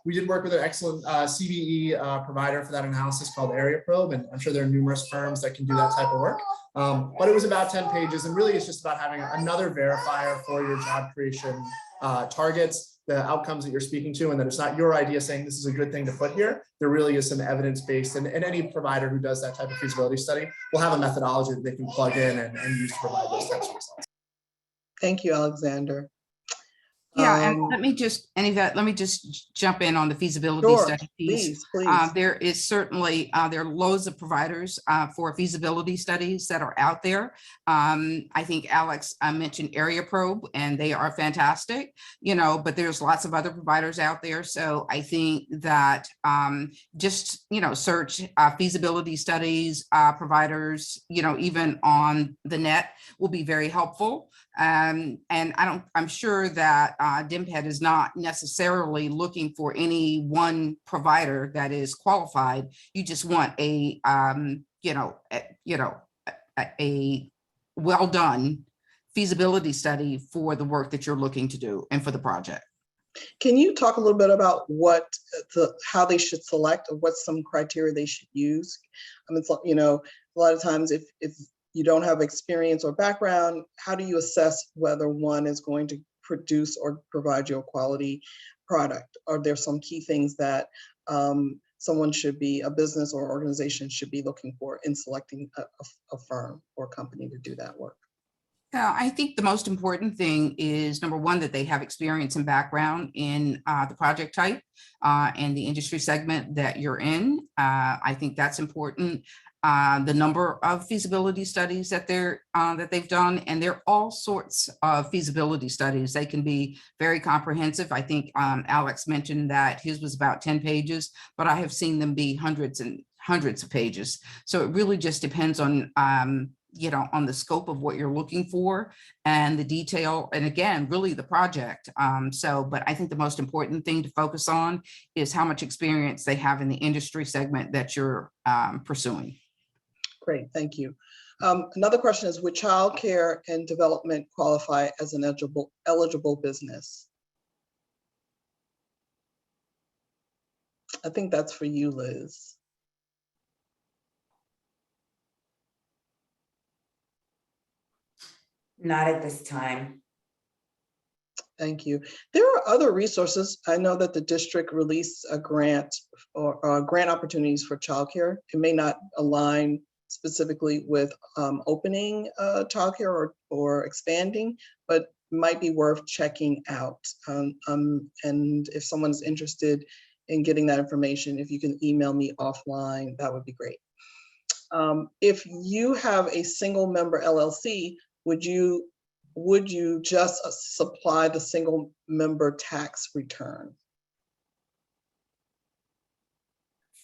we did work with an excellent CVE provider for that analysis called Area Probe, and I'm sure there are numerous firms that can do that type of work. But it was about 10 pages, and really it's just about having another verifier for your job creation targets, the outcomes that you're speaking to, and that it's not your idea saying this is a good thing to put here. There really is some evidence-based, and any provider who does that type of feasibility study will have a methodology that they can plug in and use to provide those types of results. Thank you, Alexander. Yeah, and let me just, Yvette, let me just jump in on the feasibility Sure, study piece. please. There is certainly, there are loads of providers for feasibility studies that are out there. I think Alex mentioned Area Probe, and they are fantastic, but there's lots of other providers out there. So I think that just, search feasibility studies, providers, even on the net will be very helpful. And I'm sure that DMPED is not necessarily looking for any one provider that is qualified. You just want a well done feasibility study for the work that you're looking to do and for the project. Can you talk a little bit about how they should select, or what some criteria they should use? I mean, a lot of times if you don't have experience or background, how do you assess whether one is going to produce or provide you a quality product? Are there some key things that someone should be, a business or organization should be looking for in selecting a firm or company to do that work? I think the most important thing is, number one, that they have experience and background in the project type and the industry segment that you're in. I think that's important. The number of feasibility studies that they've done, and there are all sorts of feasibility studies. They can be very comprehensive. I think Alex mentioned that his was about 10 pages, but I have seen them be hundreds and hundreds of pages. So it really just depends on on the scope of what you're looking for and the detail, and again, really the project. But I think the most important thing to focus on is how much experience they have in the industry segment that you're pursuing. Great, thank you. Another question is, would childcare and development qualify as an eligible business? I think that's for you, Liz. Not at this time. Thank you. There are other resources. I know that the district released a grant or grant opportunities for childcare. It may not align specifically with opening childcare or expanding, but might be worth checking out. And if someone's interested in getting that information, if you can email me offline, that would be great. If you have a single member LLC, would you just supply the single member tax return?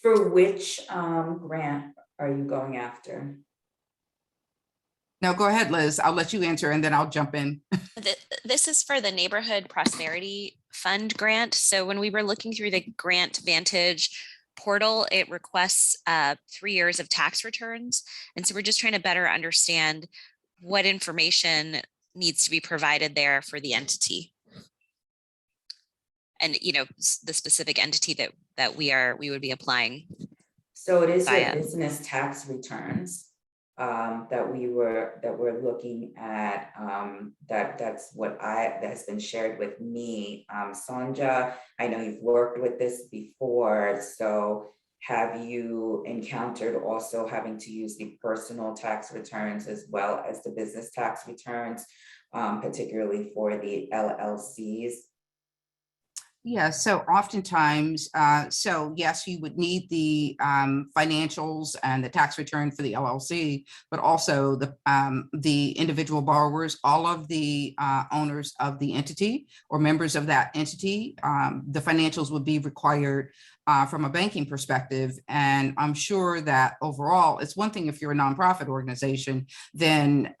For which grant are you going after? No, go ahead, Liz. I'll let you answer and then I'll jump in. This is for the Neighborhood Prosperity Fund grant. So when we were looking through the Grant Vantage portal, it requests 3 years of tax returns. And so we're just trying to better understand what information needs to be provided there for the entity. And the specific entity that we would be applying. So it is your business tax returns that we're looking at. That's what that has been shared with me. Sonja, I know you've worked with this before. So have you encountered also having to use the personal tax returns as well as the business tax returns, particularly for the LLCs? Yeah, so oftentimes, so yes, you would need the financials and the tax return for the LLC, but also the individual borrowers, all of the owners of the entity or members of that entity. The financials would be required from a banking perspective. And I'm sure that overall, it's one thing if you're a nonprofit organization, then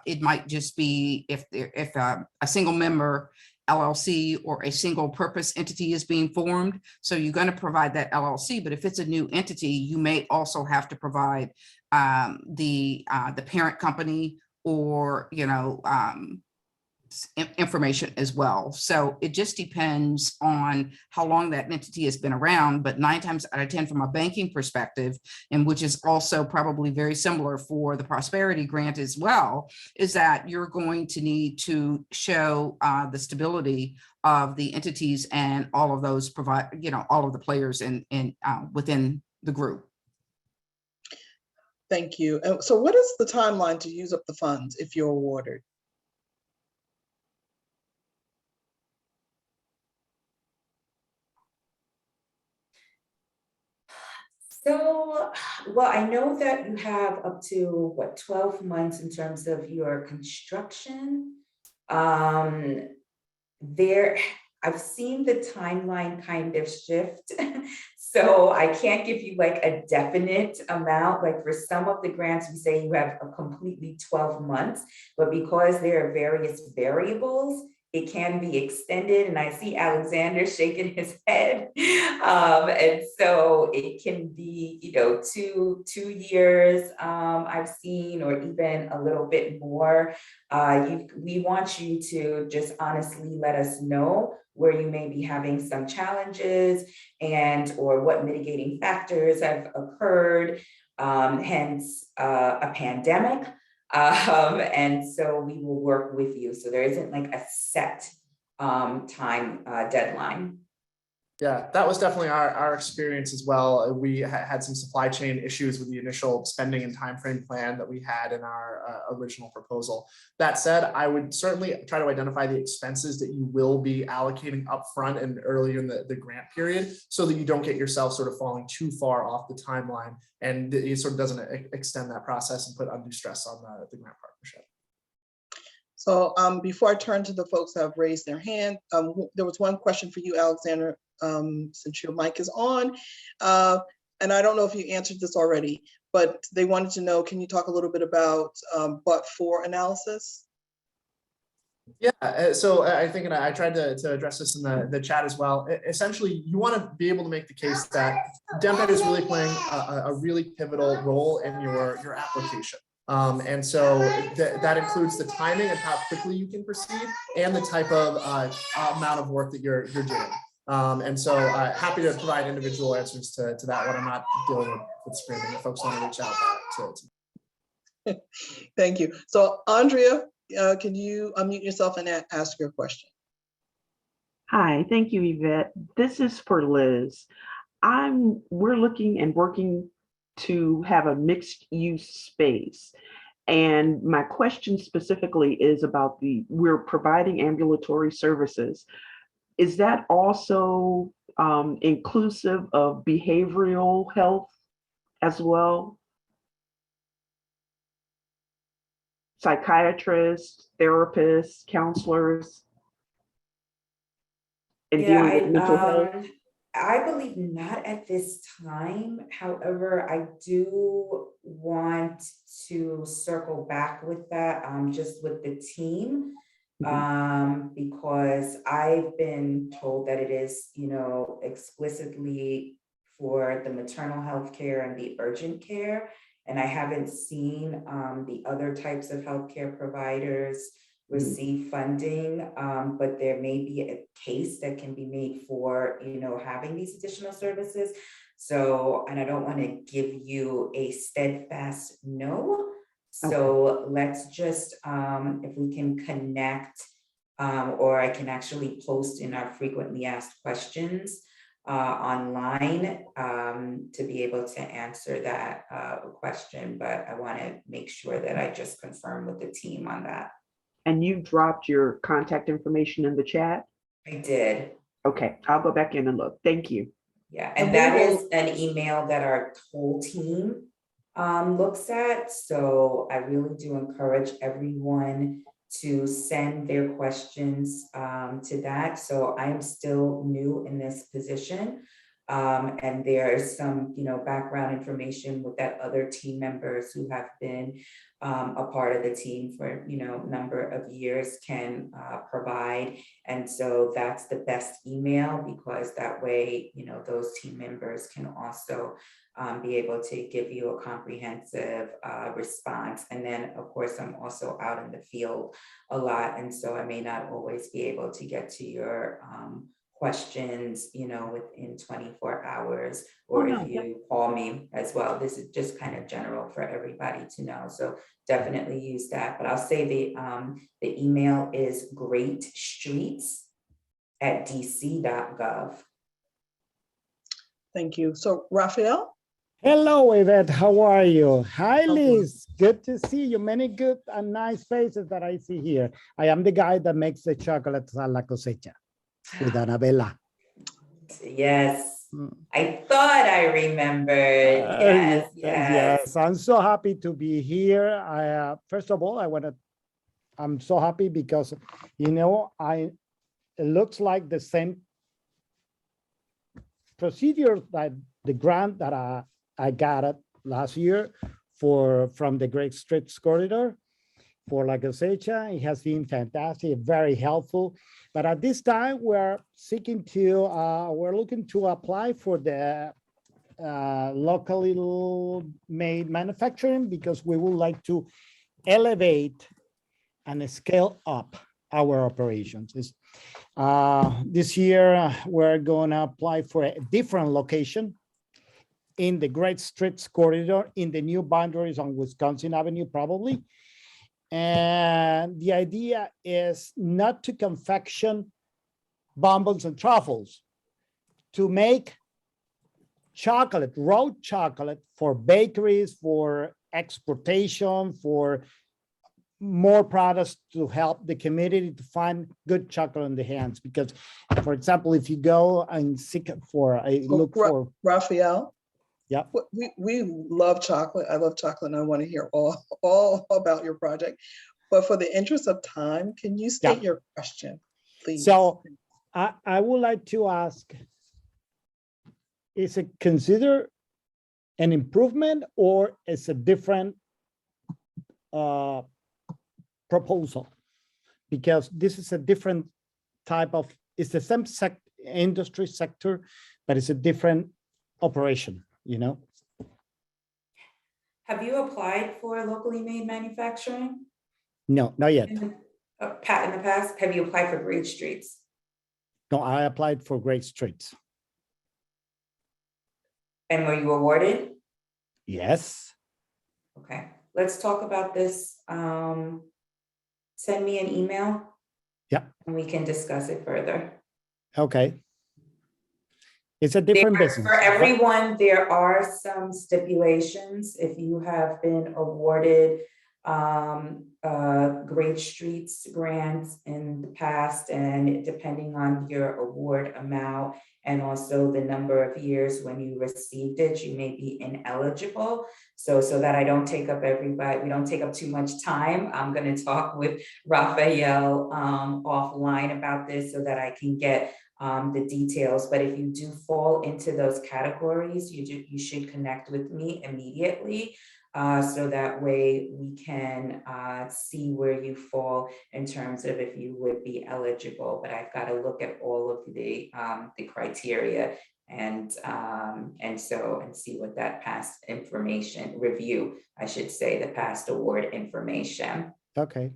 it might just be if a single member LLC or a single purpose entity is being formed. So you're going to provide that LLC, but if it's a new entity, you may also have to provide the parent company or, information as well. So it just depends on how long that entity has been around, but 9 times out of 10 from a banking perspective, and which is also probably very similar for the Prosperity Grant as well, is that you're going to need to show the stability of the entities and all of those all of the players in within the group. Thank you. So what is the timeline to use up the funds if you're awarded? So, well, I know that you have up to 12 months in terms of your construction. There, I've seen the timeline kind of shift. So I can't give you like a definite amount. Like for some of the grants, we say you have a completely 12 months, but because there are various variables, it can be extended. And I see Alexander shaking his head. And so it can be, 2 years, I've seen, or even a little bit more. We want you to just honestly let us know where you may be having some challenges and or what mitigating factors have occurred, hence a pandemic. And so we will work with you. So there isn't like a set time deadline. Yeah, that was definitely our experience as well. We had some supply chain issues with the initial spending and timeframe plan that we had in our original proposal. That said, I would certainly try to identify the expenses that you will be allocating upfront and earlier in the grant period, so that you don't get yourself sort of falling too far off the timeline, and it sort of doesn't extend that process and put undue stress on the grant partnership. So before I turn to the folks that have raised their hand, there was one question for you, Alexander, since your mic is on. And I don't know if you answered this already, but they wanted to know, can you talk a little bit about but-for analysis? Yeah, so I think, and I tried to address this in the chat as well. Essentially, you want to be able to make the case that DMPED is really playing a really pivotal role in your application. And so that includes the timing and how quickly you can proceed, and the type of amount of work that you're doing. And so happy to provide individual answers to that when I'm not dealing with screening. If folks want to reach out to Thank you. So Andrea, can you unmute yourself and ask your question? Hi, thank you, Yvette. This is for Liz. We're looking and working to have a mixed use space. And my question specifically is about we're providing ambulatory services. Is that also inclusive of behavioral health as well? Psychiatrists, therapists, counselors, and dealing with mental health? I believe not at this time. However, I do want to circle back with that, just with the team, because I've been told that it is, explicitly for the maternal health care and the urgent care. And I haven't seen the other types of healthcare providers receive funding, but there may be a case that can be made for, having these additional services. So, and I don't want to give you a steadfast no. So let's just, if we can connect, or I can actually post in our frequently asked questions online to be able to answer that question. But I want to make sure that I just confirm with the team on that. And you dropped your contact information in the chat? I did. Okay, I'll go back in and look. Thank you. Yeah, and that is an email that our whole team looks at. So I really do encourage everyone to send their questions to that. So I am still new in this position. And there's some, background information with that other team members who have been a part of the team for, number of years can provide. And so that's the best email, because that way, those team members can also be able to give you a comprehensive response. And then, of course, I'm also out in the field a lot. And so I may not always be able to get to your questions, within 24 hours, or if you call me as well. This is just kind of general for everybody to know. So definitely use that. But I'll say the email is greatstreets@dc.gov. Thank you. So Raphael? Hello, Yvette. How are you? Hi, Okay. Liz. Good to see you. Many good and nice faces that I see here. I am the guy that makes the chocolates a la cosecha with Annabella. Yes, I thought I remembered. Yes, yes. Yes, I'm so happy to be here. First of all, I'm so happy because, it looks like the same procedure that the grant that I got it last year from the Great Streets Corridor for La Cosecha. It has been fantastic, very helpful. But at this time, we're looking to apply for the locally made manufacturing, because we would like to elevate and scale up our operations. This year, we're going to apply for a different location in the Great Streets Corridor, in the new boundaries on Wisconsin Avenue, probably. And the idea is not to confection bonbons and truffles, to make chocolate, raw chocolate for bakeries, for exportation, for more products to help the community to find good chocolate in the hands. Because, for example, if you go and look for Raphael? Yeah. We love chocolate. I love chocolate, and I want to hear all about your project. But for the interest of time, can you state your question, please? So I would like to ask, is it considered an improvement, or is a different proposal? Because this is a different type of, it's the same industry sector, but it's a different operation. Have you applied for locally made manufacturing? No, not yet. In the past, have you applied for Great Streets? No, I applied for Great Streets. And were you awarded? Yes. Okay, let's talk about this. Send me an email. Yeah. And we can discuss it further. Okay. It's a different business. For everyone, there are some stipulations. If you have been awarded Great Streets grants in the past, and depending on your award amount and also the number of years when you received it, you may be ineligible. So that I don't take up we don't take up too much time, I'm going to talk with Raphael offline about this so that I can get the details. But if you do fall into those categories, you should connect with me immediately, so that way we can see where you fall in terms of if you would be eligible. But I've got to look at all of the criteria and see what that past information review, I should say, the past award information. Okay.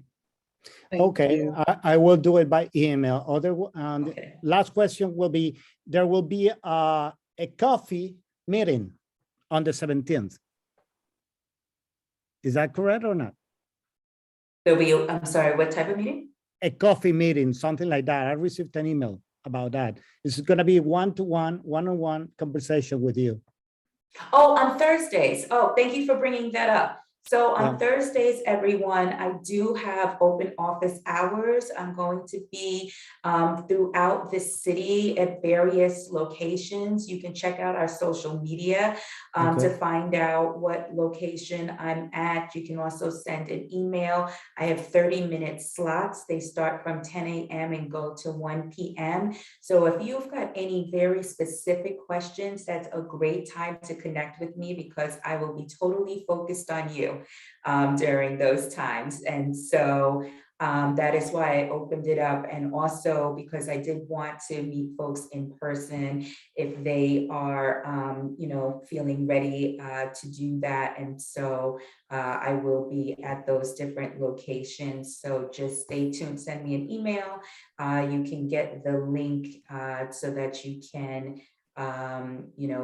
Thank Okay, you. I will do it by email. Okay. Last question will be, there will be a coffee meeting on the 17th. Is that correct or not? There'll be, I'm sorry, what type of meeting? A coffee meeting, something like that. I received an email about that. This is going to be one-on-one conversation with you. Oh, on Thursdays. Oh, thank you for bringing that up. So on Yeah. Thursdays, everyone, I do have open office hours. I'm going to be throughout the city at various locations. You can check out our social media to Okay. find out what location I'm at. You can also send an email. I have 30-minute slots. They start from 10 a.m. and go to 1 p.m. So if you've got any very specific questions, that's a great time to connect with me because I will be totally focused on you during those times. And so that is why I opened it up. And also because I did want to meet folks in person if they are, feeling ready to do that. And so I will be at those different locations. So just stay tuned, send me an email. You can get the link so that you can,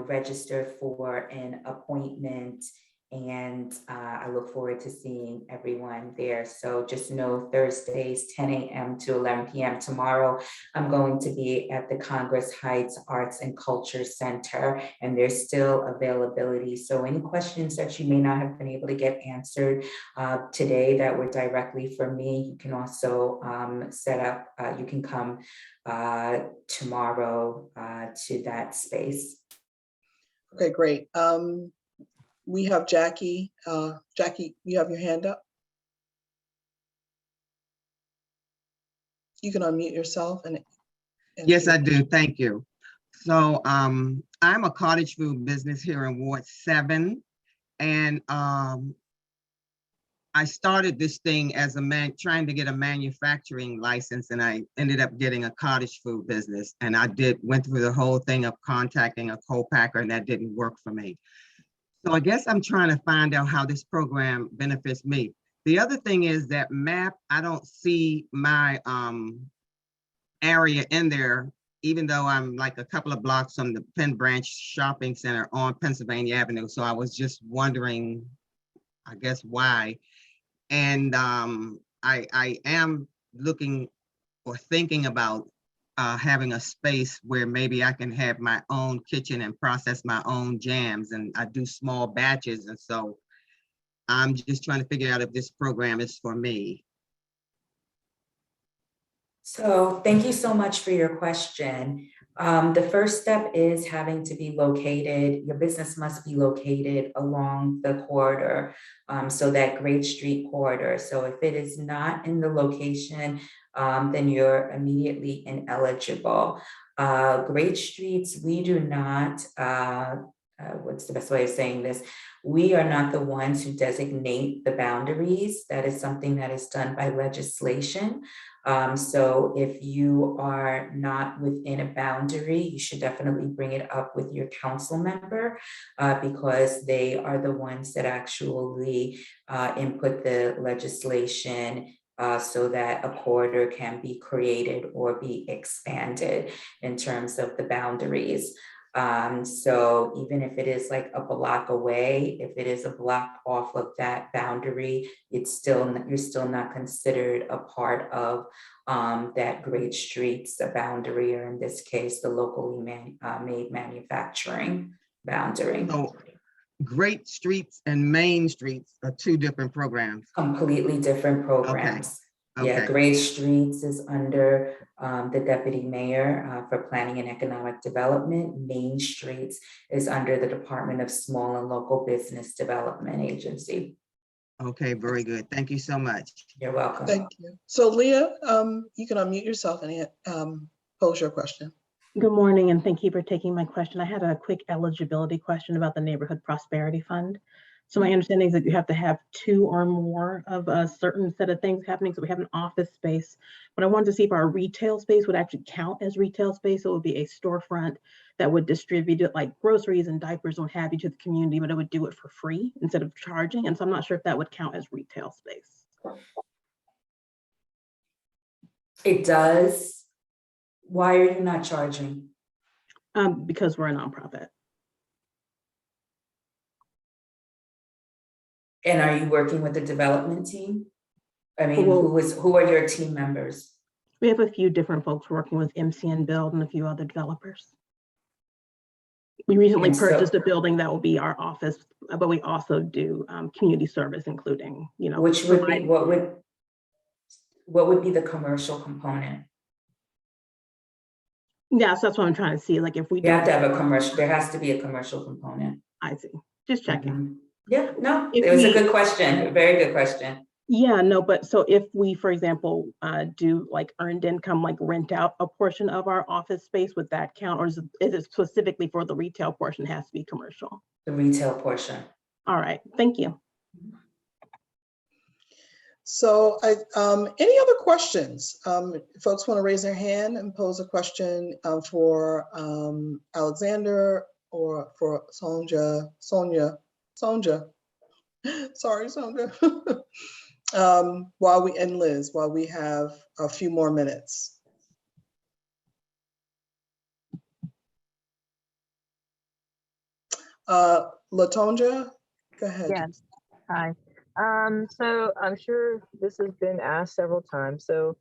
register for an appointment. And I look forward to seeing everyone there. So just know Thursdays, 10 a.m. to 11 p.m. Tomorrow, I'm going to be at the Congress Heights Arts and Culture Center, and there's still availability. So any questions that you may not have been able to get answered today that were directly from me, you can also set up, you can come tomorrow to that space. Okay, great. We have Jackie. Jackie, you have your hand up. You can unmute yourself and yes, I do. Thank you. So I'm a cottage food business here in Ward 7. And I started this thing as trying to get a manufacturing license, and I ended up getting a cottage food business. And I went through the whole thing of contacting a co-packer, and that didn't work for me. So I guess I'm trying to find out how this program benefits me. The other thing is that map, I don't see my area in there, even though I'm like a couple of blocks from the Penn Branch Shopping Center on Pennsylvania Avenue. So I was just wondering, I guess, why. And I am looking or thinking about having a space where maybe I can have my own kitchen and process my own jams, and I do small batches. And so I'm just trying to figure out if this program is for me. So thank you so much for your question. The first step is having to be located, your business must be located along the corridor, so that Great Street corridor. So if it is not in the location, then you're immediately ineligible. Great Streets, we do not, what's the best way of saying this? We are not the ones who designate the boundaries. That is something that is done by legislation. So if you are not within a boundary, you should definitely bring it up with your council member because they are the ones that actually input the legislation so that a corridor can be created or be expanded in terms of the boundaries. So even if it is like a block away, if it is a block off of that boundary, you're still not considered a part of that Great Streets boundary, or in this case, the locally made manufacturing boundary. So Great Streets and Main Streets are two different programs. Completely different programs. Okay. Yeah, Great Streets is under the deputy mayor for planning and economic development. Main Streets is under the Department of Small and Local Business Development Agency. Okay, very good. Thank you so much. You're welcome. thank you. So Leah, you can unmute yourself and pose your question. Good morning, and thank you for taking my question. I had a quick eligibility question about the Neighborhood Prosperity Fund. So my understanding is that you have to have 2 or more of a certain set of things happening. So we have an office space, but I wanted to see if our retail space would actually count as retail space. So it would be a storefront that would distribute it like groceries and diapers and what have you to the community, but it would do it for free instead of charging. And so I'm not sure if that would count as retail space. It does. Why are you not charging? Because we're a nonprofit. And are you working with the development team? I mean, Well, who are your team members? we have a few different folks working with MC and Build and a few other developers. We recently And so- purchased a building that will be our office, but we also do community service, including, you know. Which would be, what would be the commercial component? Yeah, so that's what I'm trying to see, like if we You have to don't, have a commercial, there has to be a commercial component. I see, just checking. Mhm. Yeah, no, If it was a we- good question, a very good question. Yeah, no, but so if we, for example, do like earned income, like rent out a portion of our office space, would that count? Or is it specifically for the retail portion has to be commercial? The retail portion. All right, thank you. So any other questions? Folks want to raise their hand and pose a question for Alexander or for Sonia. Sorry, Sonia. And Liz, while we have a few more minutes. Latonja, go ahead. Yes, hi. So I'm sure this has been asked several times. So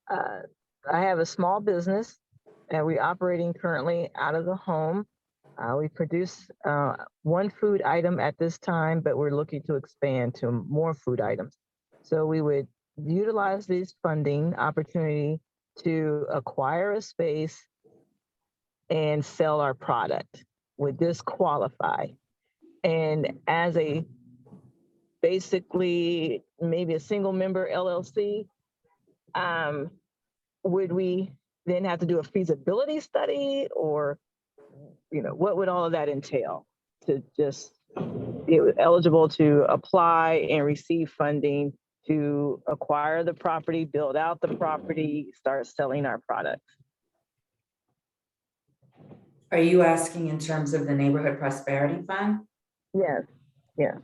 I have a small business and we're operating currently out of the home. We produce one food item at this time, but we're looking to expand to more food items. So we would utilize this funding opportunity to acquire a space and sell our product. Would this qualify? And as a basically maybe a single member LLC, would we then have to do a feasibility study, or what would all of that entail to just be eligible to apply and receive funding to acquire the property, build out the property, start selling our products? Are you asking in terms of the Neighborhood Prosperity Fund? Yes, yeah.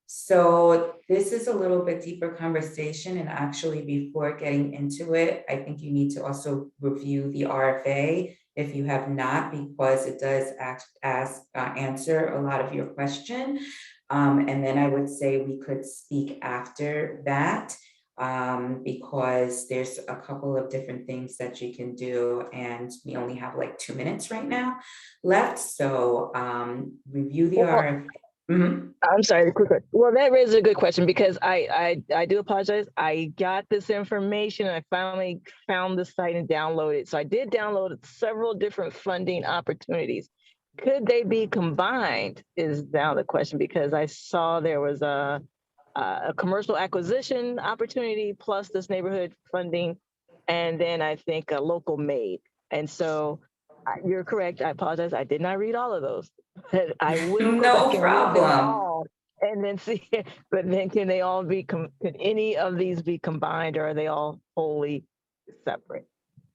So this is a little bit deeper conversation, and actually before getting into it, I think you need to also review the RFA if you have not, because it does answer a lot of your question. And then I would say we could speak after that, because there's a couple of different things that you can do, and we only have like 2 minutes right now left. So review the RFA. Mm-hmm. I'm sorry, quick. Well, that raises a good question, because I do apologize. I got this information and I finally found the site and downloaded it. So I did download several different funding opportunities. Could they be combined is now the question, because I saw there was a commercial acquisition opportunity plus this neighborhood funding, and then I think a local made. And so you're correct. I apologize. I did not read all of those. But I will go No back and read them problem. all and then see. But then can they all be? Could any of these be combined, or are they all wholly separate?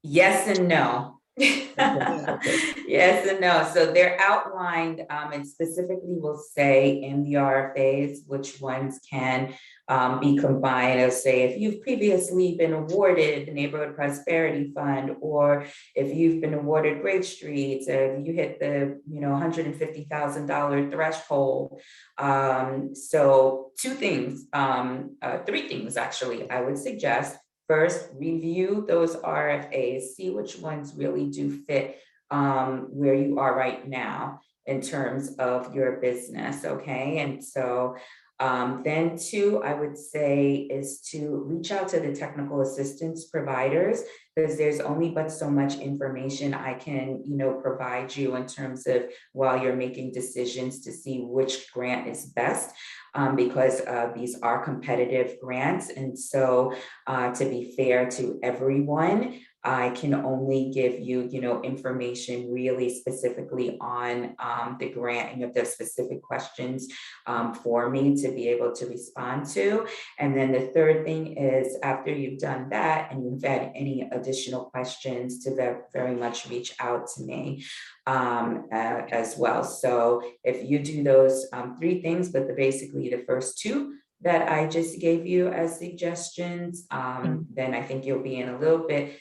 Yes and no. Yes and no. So they're outlined, and specifically will say in the RFAs which ones can be combined. It'll say if you've previously been awarded the Neighborhood Prosperity Fund, or if you've been awarded Great Streets, if you hit the $150,000 threshold. So three things actually I would suggest. First, review those RFAs, see which ones really do fit where you are right now in terms of your business, okay? And so then two, I would say, is to reach out to the technical assistance providers, because there's only but so much information I can, provide you in terms of while you're making decisions to see which grant is best. Because these are competitive grants. And so to be fair to everyone, I can only give you, information really specifically on the grant, and you have the specific questions for me to be able to respond to. And then the third thing is, after you've done that and you've had any additional questions, to very much reach out to me as well. So if you do those three things, but basically the first two that I just gave you as suggestions, then I think you'll be in a little bit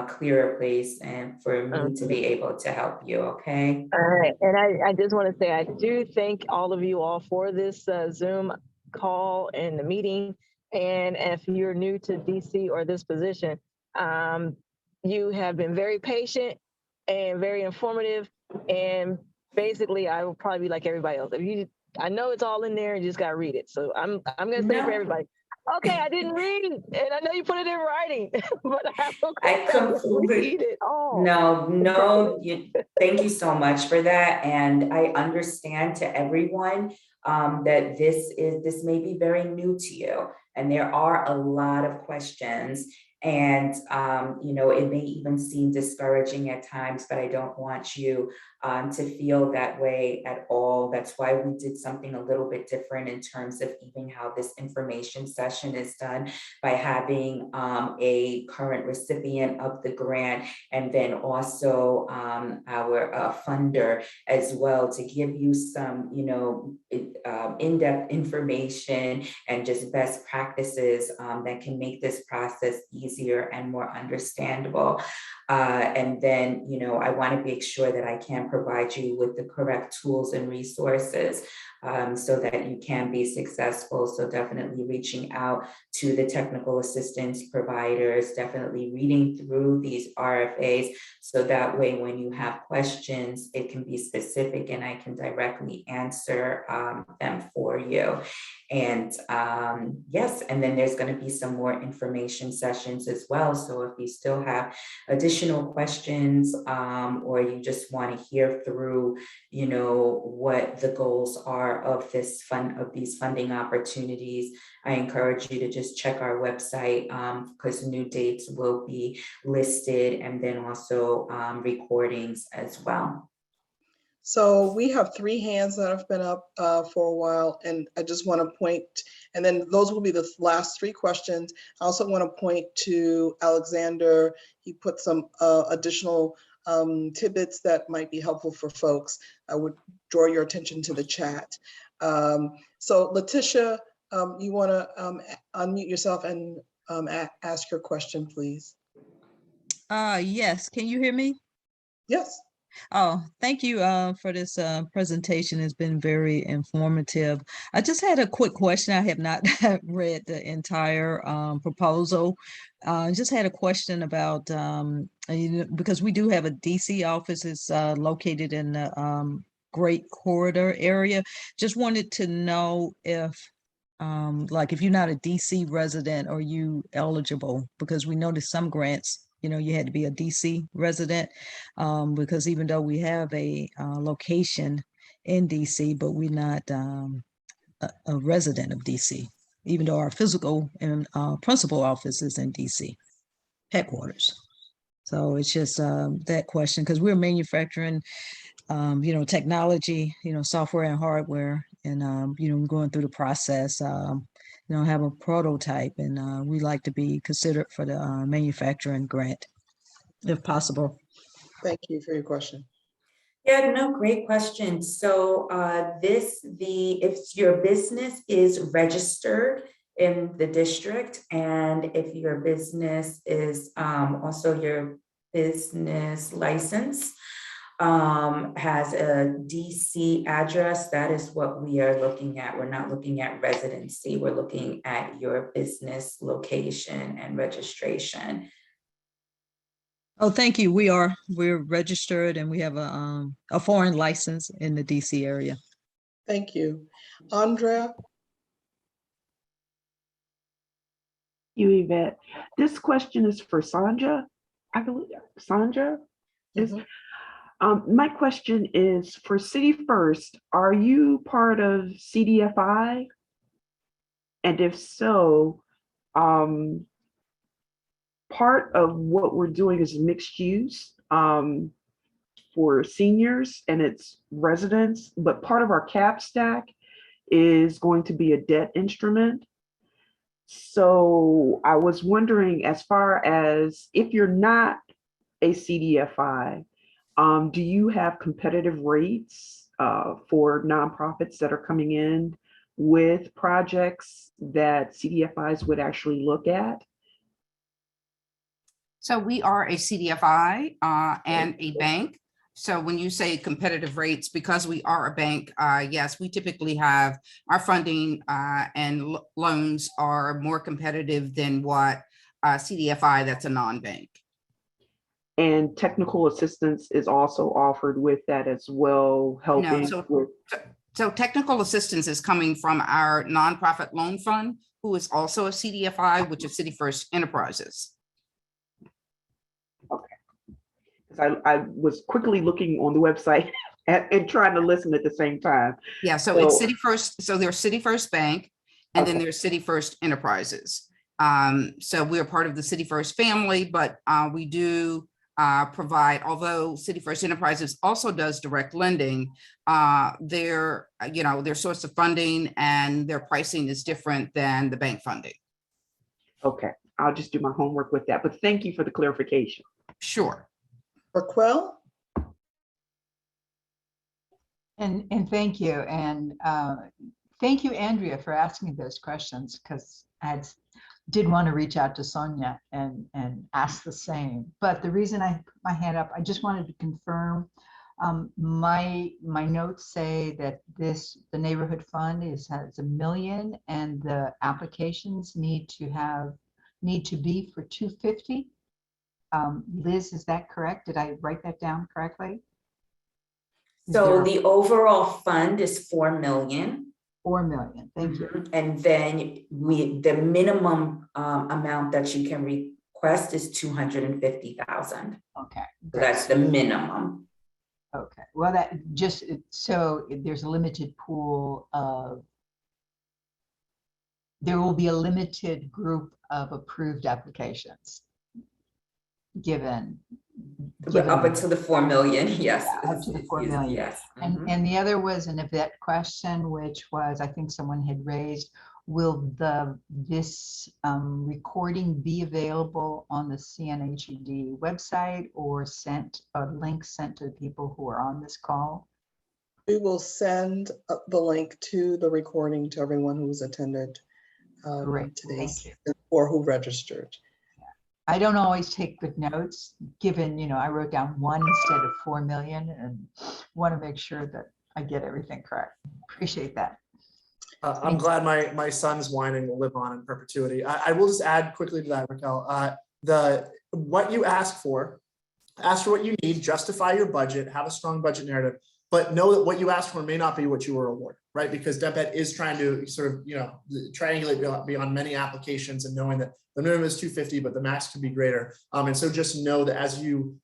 clearer place, and for me to be able to help you, okay? All right, and I just want to say, I do thank all of you all for this Zoom call and the meeting. And if you're new to DC or this position, you have been very patient and very informative. And basically I will probably be like everybody else. If you, I know it's all in there, you just gotta read it. So I'm gonna say for No. everybody, okay, I didn't read, and I know you put it in writing, but I will go I back and completely, read it all. no, thank you so much for that. And I understand to everyone that this may be very new to you. And there are a lot of questions. And, it may even seem discouraging at times, but I don't want you to feel that way at all. That's why we did something a little bit different in terms of even how this information session is done, by having a current recipient of the grant, and then also our funder as well, to give you some, in-depth information and just best practices that can make this process easier and more understandable. And then, I want to make sure that I can provide you with the correct tools and resources so that you can be successful. So definitely reaching out to the technical assistance providers, definitely reading through these RFAs, so that way when you have questions, it can be specific and I can directly answer them for you. And yes, and then there's going to be some more information sessions as well. So if you still have additional questions or you just want to hear through, what the goals are of these funding opportunities, I encourage you to just check our website because new dates will be listed, and then also recordings as well. So we have 3 hands that have been up for a while, and I just want to point, and then those will be the last 3 questions. I also want to point to Alexander. He put some additional tidbits that might be helpful for folks. I would draw your attention to the chat. So Letitia, you want to unmute yourself and ask your question, please. Yes, can you hear me? Yes. Oh, thank you for this presentation. It's been very informative. I just had a quick question. I have not read the entire proposal. Just had a question about, because we do have a DC office. It's located in the Great Corridor area. Just wanted to know if, like, if you're not a DC resident, are you eligible? Because we noticed some grants, you had to be a DC resident, because even though we have a location in DC, but we're not a resident of DC, even though our physical and principal office is in DC headquarters. So it's just that question, because we're manufacturing, technology, software and hardware, and, going through the process, have a prototype, and we like to be considered for the manufacturing grant, if possible. Thank you for your question. Yeah, no, great question. So if your business is registered in the district, and if your business is also your business license has a DC address, that is what we are looking at. We're not looking at residency. We're looking at your business location and registration. Oh, thank you. We're registered, and we have a foreign license in the DC area. Thank you. Andrea? You, Yvette. This question is for Sandra. I believe Sandra is. My question is for City First. Are you part of CDFI? And if so, part of what we're doing is mixed use for seniors and its residents, but part of our cap stack is going to be a debt instrument. So I was wondering, as far as if you're not a CDFI, do you have competitive rates for nonprofits that are coming in with projects that CDFIs would actually look at? So we are a CDFI and a bank. So when you say competitive rates, because we are a bank, yes, we typically have our funding and loans are more competitive than what CDFI that's a non-bank. And technical assistance is also offered with that as well, No, helping with. so technical assistance is coming from our nonprofit loan fund, who is also a CDFI, which is City First Enterprises. Okay. Because I was quickly looking on the website and trying to listen at the same time. Yeah, so it's City First, so there's City First Bank, and then Okay. there's City First Enterprises. So we're part of the City First family, but we do provide, although City First Enterprises also does direct lending, their source of funding and their pricing is different than the bank funding. Okay, I'll just do my homework with that, but thank you for the clarification. Sure. Raquel? And thank you. And thank you, Andrea, for asking those questions, because I did want to reach out to Sonia and ask the same. But the reason I put my hand up, I just wanted to confirm my notes say that the neighborhood fund has $1 million and the applications need to be for 250. Liz, is that correct? Did I write that down correctly? So the overall fund is 4 million. 4 million, thank you. And then the minimum amount that you can request is 250,000. Okay. So that's the minimum. Okay, well, that just, so there's a limited pool of, there will be a limited group of approved applications given. Up until the 4 million, yes. Yeah, up to the 4 million. Yes. And the other was an Yvette question, which was, I think someone had raised, will this recording be available on the CNHED website or a link sent to people who are on this call? We will send the link to the recording to everyone who's attended today's or who registered. I don't always take good notes, given, I wrote down 1 instead of 4 million and want to make sure that I get everything correct. Appreciate that. I'm glad my son's whining will live on in perpetuity. I will just add quickly to that, Raquel. What you ask for what you need, justify your budget, have a strong budget narrative, but know that what you asked for may not be what you were awarded, right? Because DMPED is trying to sort of, triangulate beyond many applications and knowing that the minimum is 250, but the max can be greater. And so just know that as you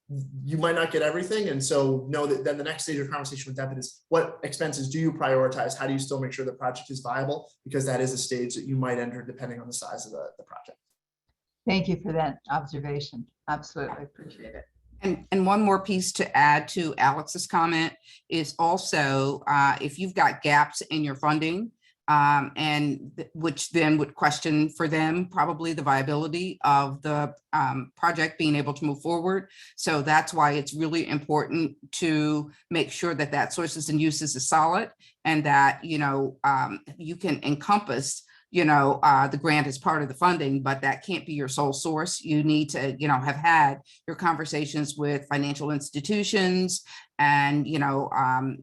might not get everything. And so know that then the next stage of conversation with DMPED is what expenses do you prioritize? How do you still make sure the project is viable? Because that is a stage that you might enter depending on the size of the project. Thank you for that observation. Absolutely appreciate it. And one more piece to add to Alex's comment is also if you've got gaps in your funding, which then would question for them probably the viability of the project being able to move forward. So that's why it's really important to make sure that that sources and uses is solid and that, you can encompass the grant is part of the funding, but that can't be your sole source. You need to, have had your conversations with financial institutions and,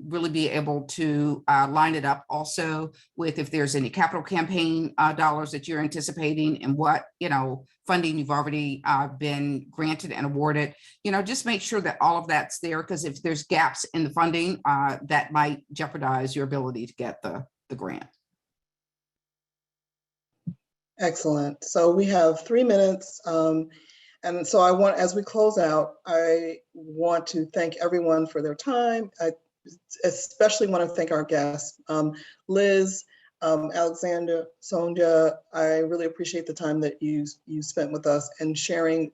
really be able to line it up also with if there's any capital campaign dollars that you're anticipating and what, funding you've already been granted and awarded, just make sure that all of that's there, because if there's gaps in the funding, that might jeopardize your ability to get the grant. Excellent. So we have 3 minutes. And so as we close out, I want to thank everyone for their time. I especially want to thank our guests, Liz, Alexander, Sonia. I really appreciate the time that you spent with us and sharing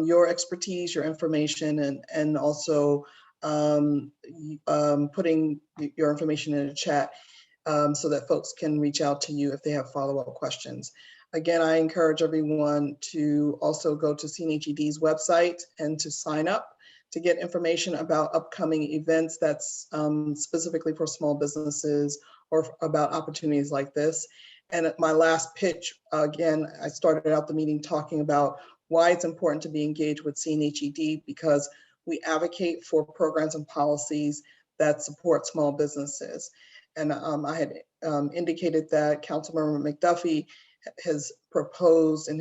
your expertise, your information, and also putting your information in a chat so that folks can reach out to you if they have follow-up questions. Again, I encourage everyone to also go to CNHED's website and to sign up to get information about upcoming events that's specifically for small businesses or about opportunities like this. And at my last pitch, again, I started out the meeting talking about why it's important to be engaged with CNHED, because we advocate for programs and policies that support small businesses. And I had indicated that Councilmember McDuffie has proposed in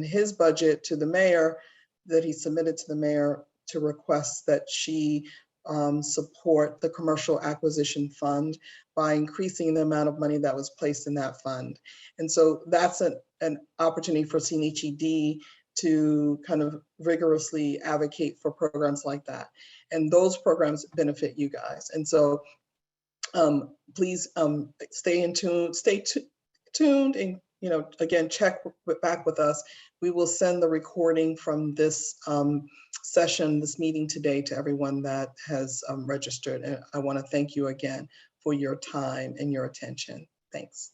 his budget to the mayor that he submitted to the mayor to request that she support the commercial acquisition fund by increasing the amount of money that was placed in that fund. And so that's an opportunity for CNHED to kind of rigorously advocate for programs like that. And those programs benefit you guys. And so please stay tuned and, you know, again, check back with us. We will send the recording from this session, this meeting today, to everyone that has registered. And I want to thank you again for your time and your attention. Thanks.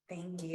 Thank you.